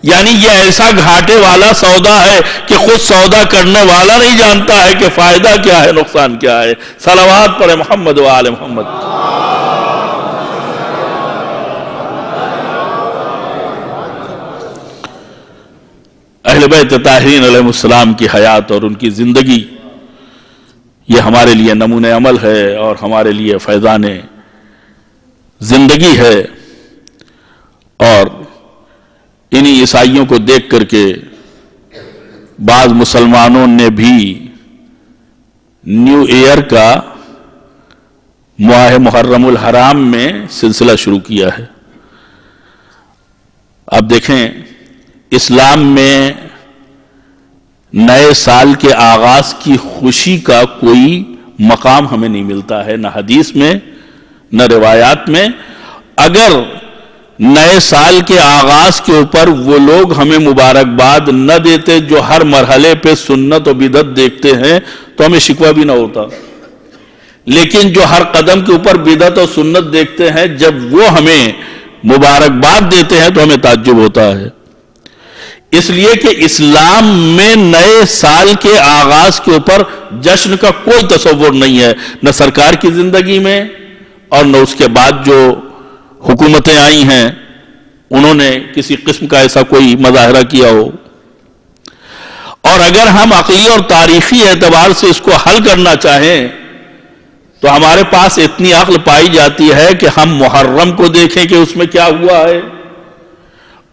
Speaker 1: یعنی یہ ایسا گھاٹے والا سودا ہے کہ خود سودا کرنے والا نہیں جانتا ہے کہ فائدہ کیا ہے، نقصان کیا ہے۔ صلوات پر محمد و آل محمد۔ اہل بیت طاہرین علیہ السلام کی حیات اور ان کی زندگی یہ ہمارے لیے نمونہ عمل ہے اور ہمارے لیے فیضان زندگی ہے، اور انہی عیسائیوں کو دیکھ کر کے بعض مسلمانوں نے بھی نیو ایئر کا ماہ محرم الحرام میں سلسلہ شروع کیا ہے۔ اب دیکھیں، اسلام میں نئے سال کے آغاز کی خوشی کا کوئی مقام ہمیں نہیں ملتا ہے، نہ حدیث میں نہ روایات میں۔ اگر نئے سال کے آغاز کے اوپر وہ لوگ ہمیں مبارکباد نہ دیتے جو ہر مرحلے پہ سنت و بدعت دیکھتے ہیں تو ہمیں شکوہ بھی نہ ہوتا، لیکن جو ہر قدم کے اوپر بدعت اور سنت دیکھتے ہیں جب وہ ہمیں مبارکباد دیتے ہیں تو ہمیں تعجب ہوتا ہے۔ اس لیے کہ اسلام میں نئے سال کے آغاز کے اوپر جشن کا کوئی تصور نہیں ہے، نہ سرکار کی زندگی میں اور نہ اس کے بعد جو حکومتیں آئی ہیں انہوں نے کسی قسم کا ایسا کوئی مظاہرہ کیا ہو۔ اور اگر ہم عقلی اور تاریخی اعتبار سے اس کو حل کرنا چاہیں تو ہمارے پاس اتنی عقل پائی جاتی ہے کہ ہم محرم کو دیکھیں کہ اس میں کیا ہوا ہے،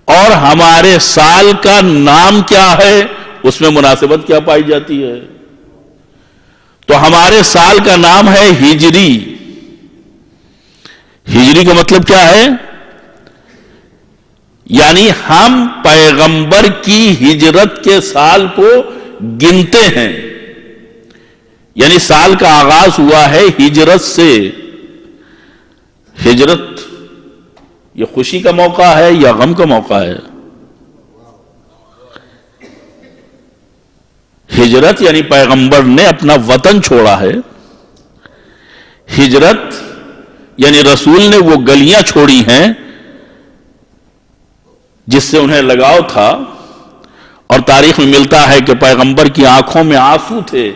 Speaker 1: اور ہمارے سال کا نام کیا ہے اس میں مناسبت کیا پائی جاتی ہے۔ تو ہمارے سال کا نام ہے ہجری۔ ہجری کا مطلب کیا ہے؟ یعنی ہم پیغمبر کی ہجرت کے سال کو گنتے ہیں، یعنی سال کا آغاز ہوا ہے ہجرت سے۔ ہجرت یہ خوشی کا موقع ہے یا غم کا موقع ہے؟ ہجرت یعنی پیغمبر نے اپنا وطن چھوڑا ہے، ہجرت یعنی رسول نے وہ گلیاں چھوڑی ہیں جس سے انہیں لگاؤ تھا، اور تاریخ میں ملتا ہے کہ پیغمبر کی آنکھوں میں آنسو تھے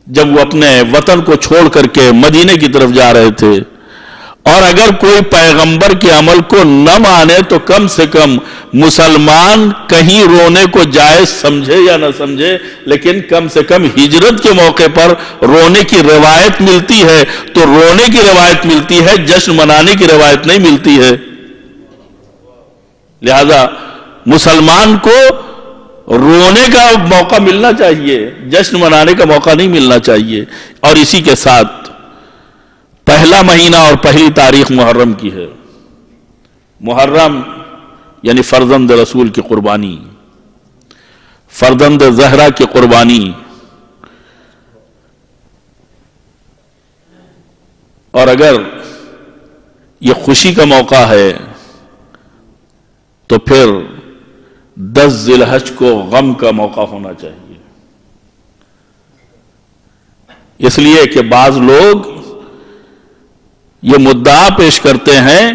Speaker 1: جب وہ اپنے وطن کو چھوڑ کر کے مدینے کی طرف جا رہے تھے۔ اور اگر کوئی پیغمبر کے عمل کو نہ مانے تو کم سے کم مسلمان کہیں رونے کو جائز سمجھے یا نہ سمجھے، لیکن کم سے کم ہجرت کے موقع پر رونے کی روایت ملتی ہے تو رونے کی روایت ملتی ہے، جشن منانے کی روایت نہیں ملتی ہے۔ لہذا مسلمان کو رونے کا موقع ملنا چاہیے، جشن منانے کا موقع نہیں ملنا چاہیے۔ اور اسی کے ساتھ پہلا مہینہ اور پہلی تاریخ محرم کی ہے۔ محرم یعنی فرزند رسول کی قربانی، فرزند زہرا کی قربانی، اور اگر یہ خوشی کا موقع ہے تو پھر 10 ذی الحج کو غم کا موقع ہونا چاہیے، اس لیے کہ بعض لوگ یہ مدعا پیش کرتے ہیں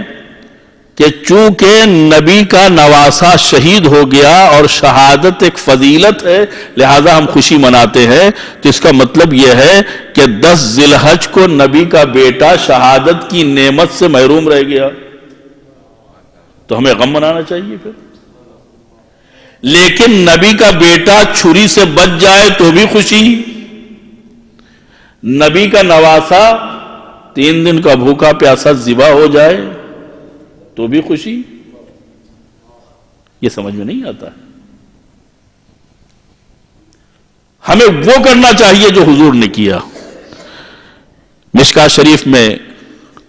Speaker 1: کہ چونکہ نبی کا نواسہ شہید ہو گیا اور شہادت ایک فضیلت ہے لہذا ہم خوشی مناتے ہیں، تو اس کا مطلب یہ ہے کہ 10 ذی الحج کو نبی کا بیٹا شہادت کی نعمت سے محروم رہ گیا تو ہمیں غم منانا چاہیے پھر۔ لیکن نبی کا بیٹا چھری سے بچ جائے تو بھی خوشی، نبی کا نواسہ 3 دن کا بھوکا پیاسا ذبح ہو جائے تو بھی خوشی، یہ سمجھ میں نہیں آتا ہے۔ ہمیں وہ کرنا چاہیے جو حضور نے کیا۔ مشکاۃ شریف میں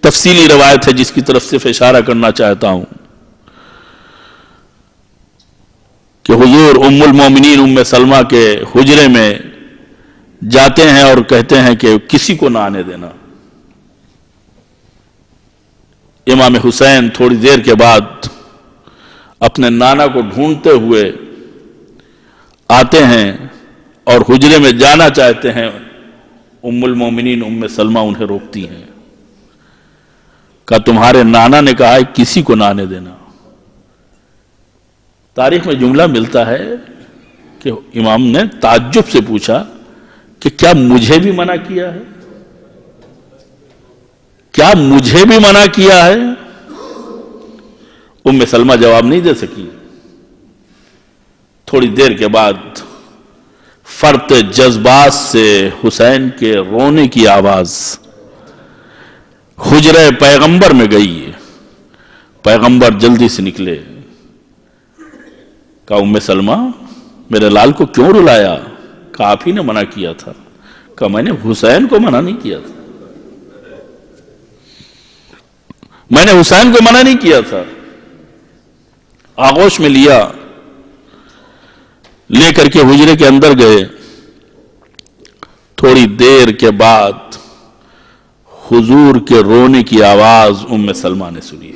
Speaker 1: تفصیلی روایت ہے جس کی طرف صرف اشارہ کرنا چاہتا ہوں کہ حضور ام المومنین ام سلمہ کے حجرے میں جاتے ہیں اور کہتے ہیں کہ کسی کو نہ آنے دینا۔ امام حسین تھوڑی دیر کے بعد اپنے نانا کو ڈھونڈتے ہوئے آتے ہیں اور حجرے میں جانا چاہتے ہیں، ام المومنین ام سلمہ انہیں روکتی ہیں، کہا تمہارے نانا نے کہا ہے کسی کو نہ آنے دینا۔ تاریخ میں جملہ ملتا ہے کہ امام نے تعجب سے پوچھا کہ کیا مجھے بھی منع کیا ہے؟ کیا مجھے بھی منع کیا ہے؟ ام سلمہ جواب نہیں دے سکی۔ تھوڑی دیر کے بعد فرط جذبات سے حسین کے رونے کی آواز حجرہ پیغمبر میں گئی۔ پیغمبر جلدی سے نکلے، کہا ام سلمہ میرے لال کو کیوں رلایا؟ کہا آپ ہی نے منع کیا تھا۔ کہا میں نے حسین کو منع نہیں کیا تھا، میں نے حسین کو منع نہیں کیا تھا۔ آغوش میں لیا، لے کر کے حجرے کے اندر گئے۔ تھوڑی دیر کے بعد حضور کے رونے کی آواز ام سلمہ نے سنی۔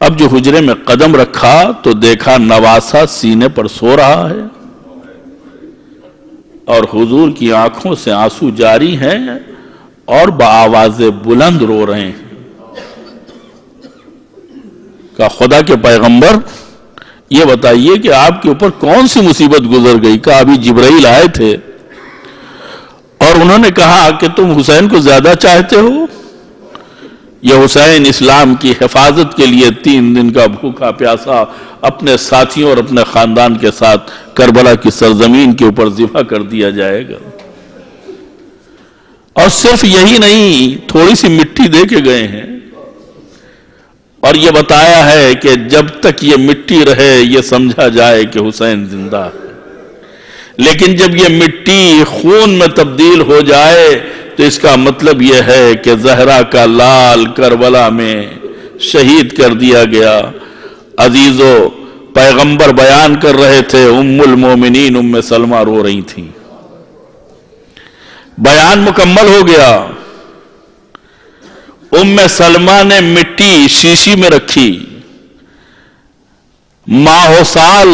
Speaker 1: اب جو حجرے میں قدم رکھا تو دیکھا نواسہ سینے پر سو رہا ہے اور حضور کی آنکھوں سے آنسو جاری ہیں اور بآواز بلند رو رہے ہیں۔ کہا خدا کے پیغمبر یہ بتائیے کہ آپ کے اوپر کون سی مصیبت گزر گئی؟ کہا ابھی جبرائیل آئے تھے اور انہوں نے کہا کہ تم حسین کو زیادہ چاہتے ہو۔ یہ حسین اسلام کی حفاظت کے لیے 3 دن کا بھوکا پیاسا اپنے ساتھیوں اور اپنے خاندان کے ساتھ کربلا کی سرزمین کے اوپر ذبح کر دیا جائے گا۔ اور صرف یہی نہیں، تھوڑی سی مٹی دے کے گئے ہیں اور یہ بتایا ہے کہ جب تک یہ مٹی رہے یہ سمجھا جائے کہ حسین زندہ ہے، لیکن جب یہ مٹی خون میں تبدیل ہو جائے تو اس کا مطلب یہ ہے کہ زہرا کا لال کربلا میں شہید کر دیا گیا۔ عزیزو، پیغمبر بیان کر رہے تھے، ام المومنین ام سلمہ رو رہی تھیں۔ بیان مکمل ہو گیا۔ ام سلمہ نے مٹی شیشی میں رکھی، ماہ و سال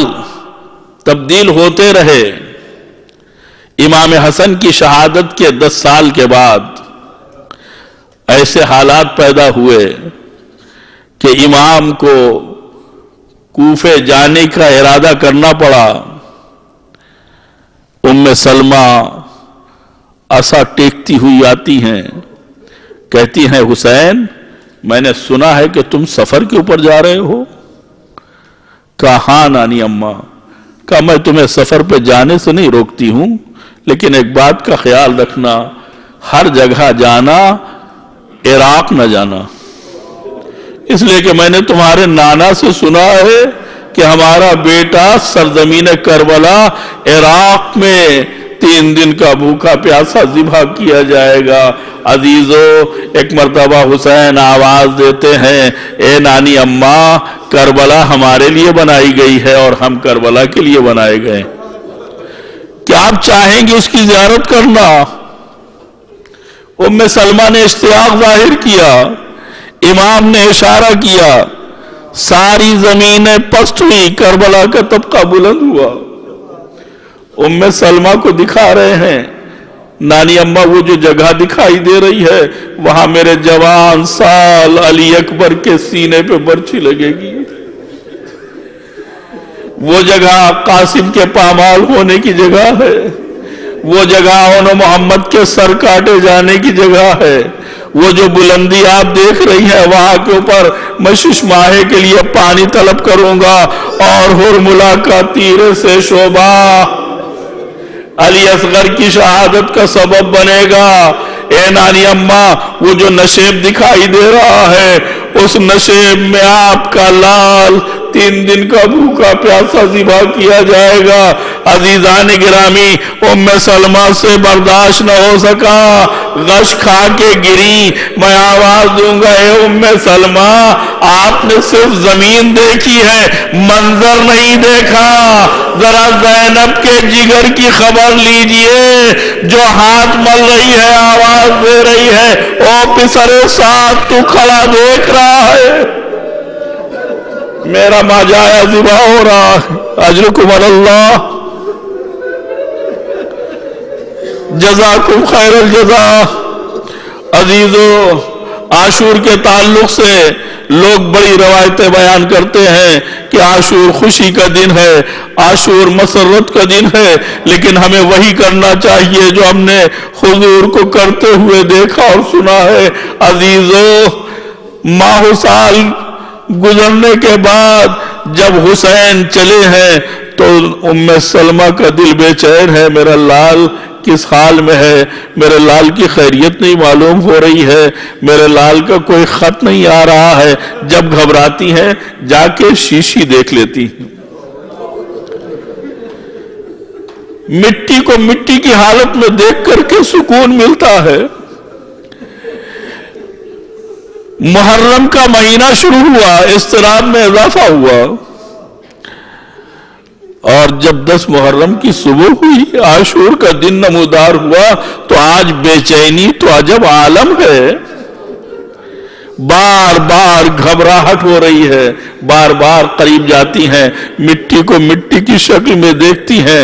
Speaker 1: تبدیل ہوتے رہے۔ امام حسن کی شہادت کے 10 سال کے بعد ایسے حالات پیدا ہوئے کہ امام کو کوفے جانے کا ارادہ کرنا پڑا۔ ام سلمہ عصا ٹیکتی ہوئی آتی ہیں، کہتی ہیں حسین میں نے سنا ہے کہ تم سفر کے اوپر جا رہے ہو۔ کہا ہاں نانی اماں۔ کہا میں تمہیں سفر پہ جانے سے نہیں روکتی ہوں، لیکن ایک بات کا خیال رکھنا، ہر جگہ جانا، عراق نہ جانا، اس لیے کہ میں نے تمہارے نانا سے سنا ہے کہ ہمارا بیٹا سرزمین کربلا عراق میں 3 دن کا بھوکا پیاسا ذبح کیا جائے گا۔ عزیزو، ایک مرتبہ حسین آواز دیتے ہیں، اے نانی اماں، کربلا ہمارے لیے بنائی گئی ہے اور ہم کربلا کے لیے بنائے گئے، کیا آپ چاہیں گے اس کی زیارت کرنا؟ ام سلمہ نے اشتیاق ظاہر کیا، امام نے اشارہ کیا، ساری زمینیں پست ہوئی، کربلا کا طبقہ بلند ہوا۔ ام سلمہ کو دکھا رہے ہیں نانی اماں وہ جو جگہ دکھائی دے رہی ہے وہاں میرے جوان سال علی اکبر کے سینے پہ برچھی لگے گی، وہ جگہ قاسم کے پامال ہونے کی جگہ ہے، وہ جگہ ان محمد کے سر کاٹے جانے کی جگہ ہے، وہ جو بلندی آپ دیکھ رہی ہے وہاں کے اوپر میں ششماہے کے لیے پانی طلب کروں گا اور ہرملا کا تیرے سے شعبہ علی اصغر کی شہادت کا سبب بنے گا۔ اے نانی اماں وہ جو نشیب دکھائی دے رہا ہے اس نشیب میں آپ کا لال 3 دن کا بھوکا پیاسا ذبح کیا جائے گا۔ عزیزان گرامی ام سلمہ سے برداشت نہ ہو سکا، غش کھا کے گری، میں آواز دوں گا اے ام سلمہ آپ نے صرف زمین دیکھی ہے منظر نہیں دیکھا، ذرا زینب کے جگر کی خبر لیجئے جو ہاتھ مل رہی ہے آواز دے رہی ہے او پسرے ساتھ تو کھڑا دیکھ رہا ہے میرا ماجایا ذبح ہو رہا ہے۔ اجرکم اللہ، جزاکم خیر الجزا۔ عزیزو عاشور کے تعلق سے لوگ بڑی روایتیں بیان کرتے ہیں کہ عاشور خوشی کا دن ہے، عاشور مسرت کا دن ہے، لیکن ہمیں وہی کرنا چاہیے جو ہم نے حضور کو کرتے ہوئے دیکھا اور سنا ہے۔ عزیزو ماہ سال گزرنے کے بعد جب حسین چلے ہیں تو ام سلمہ کا دل بے چین ہے، میرا لال کس حال میں ہے، میرے لال کی خیریت نہیں معلوم ہو رہی ہے، میرے لال کا کوئی خط نہیں آ رہا ہے۔ جب گھبراتی ہیں جا کے شیشی دیکھ لیتی ہیں، مٹی کو مٹی کی حالت میں دیکھ کر کے سکون ملتا ہے۔ محرم کا مہینہ شروع ہوا، اضطراب میں اضافہ ہوا، اور جب 10 محرم کی صبح ہوئی عاشور کا دن نمودار ہوا تو آج بے چینی تو عجب عالم ہے، بار بار گھبراہٹ ہو رہی ہے، بار بار قریب جاتی ہیں، مٹی کو مٹی کی شکل میں دیکھتی ہیں،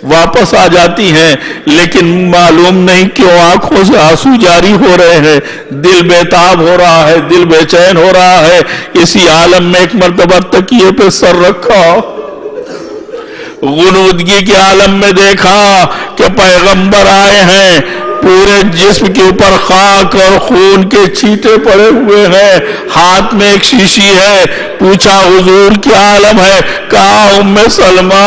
Speaker 1: واپس آ جاتی ہیں، لیکن معلوم نہیں کیوں آنکھوں سے آنسو جاری ہو رہے ہیں، دل بیتاب ہو رہا ہے، دل بے چین ہو رہا ہے۔ اسی عالم میں ایک مرتبہ تکیے پہ سر رکھا، غنودگی کے عالم میں دیکھا کہ پیغمبر آئے ہیں، پورے جسم کے اوپر خاک اور خون کے چھینٹے پڑے ہوئے ہیں، ہاتھ میں ایک شیشی ہے، پوچھا حضور کیا عالم ہے؟ کہا ام سلمہ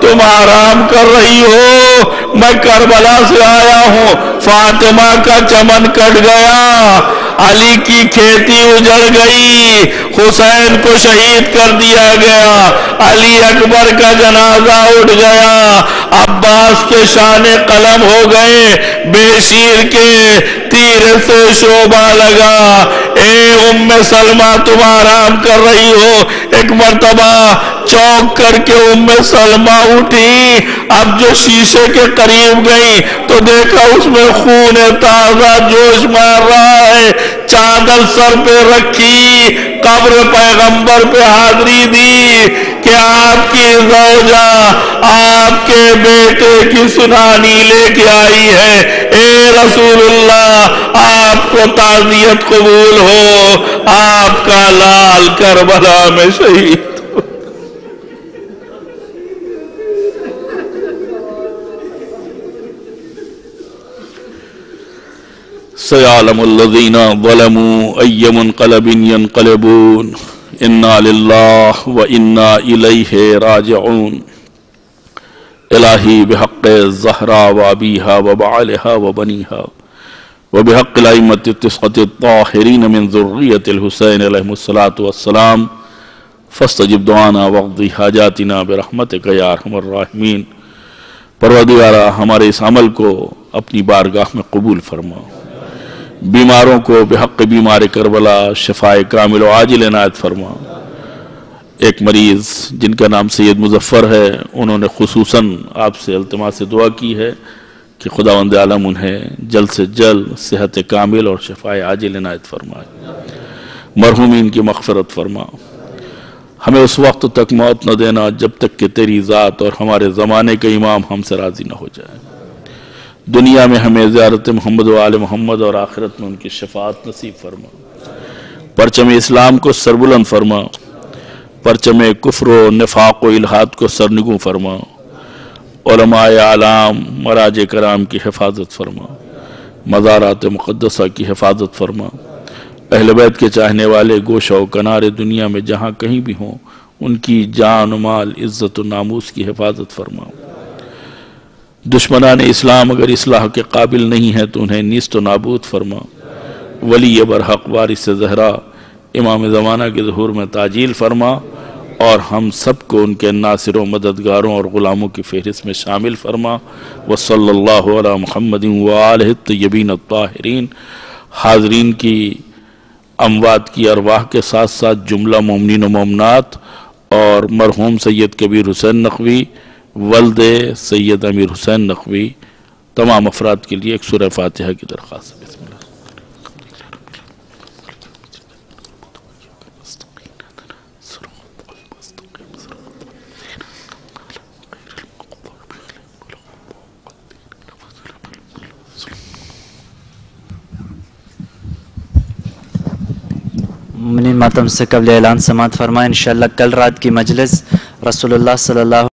Speaker 1: تم آرام کر رہی ہو، میں کربلا سے آیا ہوں، فاطمہ کا چمن کٹ گیا، علی کی کھیتی اجڑ گئی، حسین کو شہید کر دیا گیا، علی اکبر کا جنازہ اٹھ گیا، عباس کے شان قلم ہو گئے، بے شیر کے تیر سے شعبہ لگا۔ اے ام سلمہ تم آرام کر رہی ہو، ایک مرتبہ چونک کر کے ام سلمہ اٹھی، اب جو شیشے کے قریب گئی تو دیکھا اس میں خون تازہ جوش مار رہا ہے، چادر سر پہ رکھی، قبر پیغمبر پہ حاضری دی کہ آپ کی زوجہ آپ کے بیٹے کی سنانی لے کے آئی ہے، اے رسول اللہ آپ کو تعزیت قبول ہو، آپ کا لال کربلا میں شہید۔ سيعلم الذين ظلموا أي منقلب ينقلبون إنا لله وإنا إليه راجعون إلهي بحق الزهراء وأبيها وبعلها وبنيها وبحق الأئمة التسعة الطاهرين من ذرية الحسين عليهم الصلاة والسلام فاستجب دعانا واقض حاجاتنا برحمتك يا أرحم الراحمين۔ پروردگارا ہمارے اس عمل کو اپنی بارگاہ میں قبول فرما، بیماروں کو بحق بیمار کربلا شفائے کامل و عاجل عنایت فرما۔ ایک مریض جن کا نام سید مظفر ہے، انہوں نے خصوصاً آپ سے التماس دعا کی ہے کہ خداوند عالم انہیں جلد سے جلد صحت کامل اور شفائے عاجل عنایت فرمائے، مرحومین کی مغفرت فرما۔ ہمیں اس وقت تک موت نہ دینا جب تک کہ تیری ذات اور ہمارے زمانے کے امام ہم سے راضی نہ ہو جائے۔ دنیا میں ہمیں زیارت محمد و آل محمد اور آخرت میں ان کی شفاعت نصیب فرما، پرچم اسلام کو سربلند فرما، پرچم کفر و نفاق و الحاد کو سرنگوں فرما، علماء اعلام مراج کرام کی حفاظت فرما، مزارات مقدسہ کی حفاظت فرما، اہل بیت کے چاہنے والے گوشہ و کنارے دنیا میں جہاں کہیں بھی ہوں ان کی جان و مال عزت و ناموس کی حفاظت فرما، دشمنان اسلام اگر اصلاح کے قابل نہیں ہے تو انہیں نیست و نابود فرما، ولی برحق وارث زہرا امام زمانہ کے ظہور میں تعجیل فرما، اور ہم سب کو ان کے ناصروں مددگاروں اور غلاموں کی فہرست میں شامل فرما۔ وصلی اللہ علی محمد وآلہ الطیبین الطاہرین۔ حاضرین کی اموات کی ارواح کے ساتھ ساتھ جملہ مومنین و مومنات اور مرحوم سید کبیر حسین نقوی ولد سید امیر حسین نقوی تمام افراد کے لیے ایک سورہ فاتحہ کی درخواست۔ بسم اللہ۔
Speaker 2: مومنین ماتم سے قبل اعلان سماعت فرمائیں۔ انشاءاللہ کل رات کی مجلس رسول اللہ صلی اللہ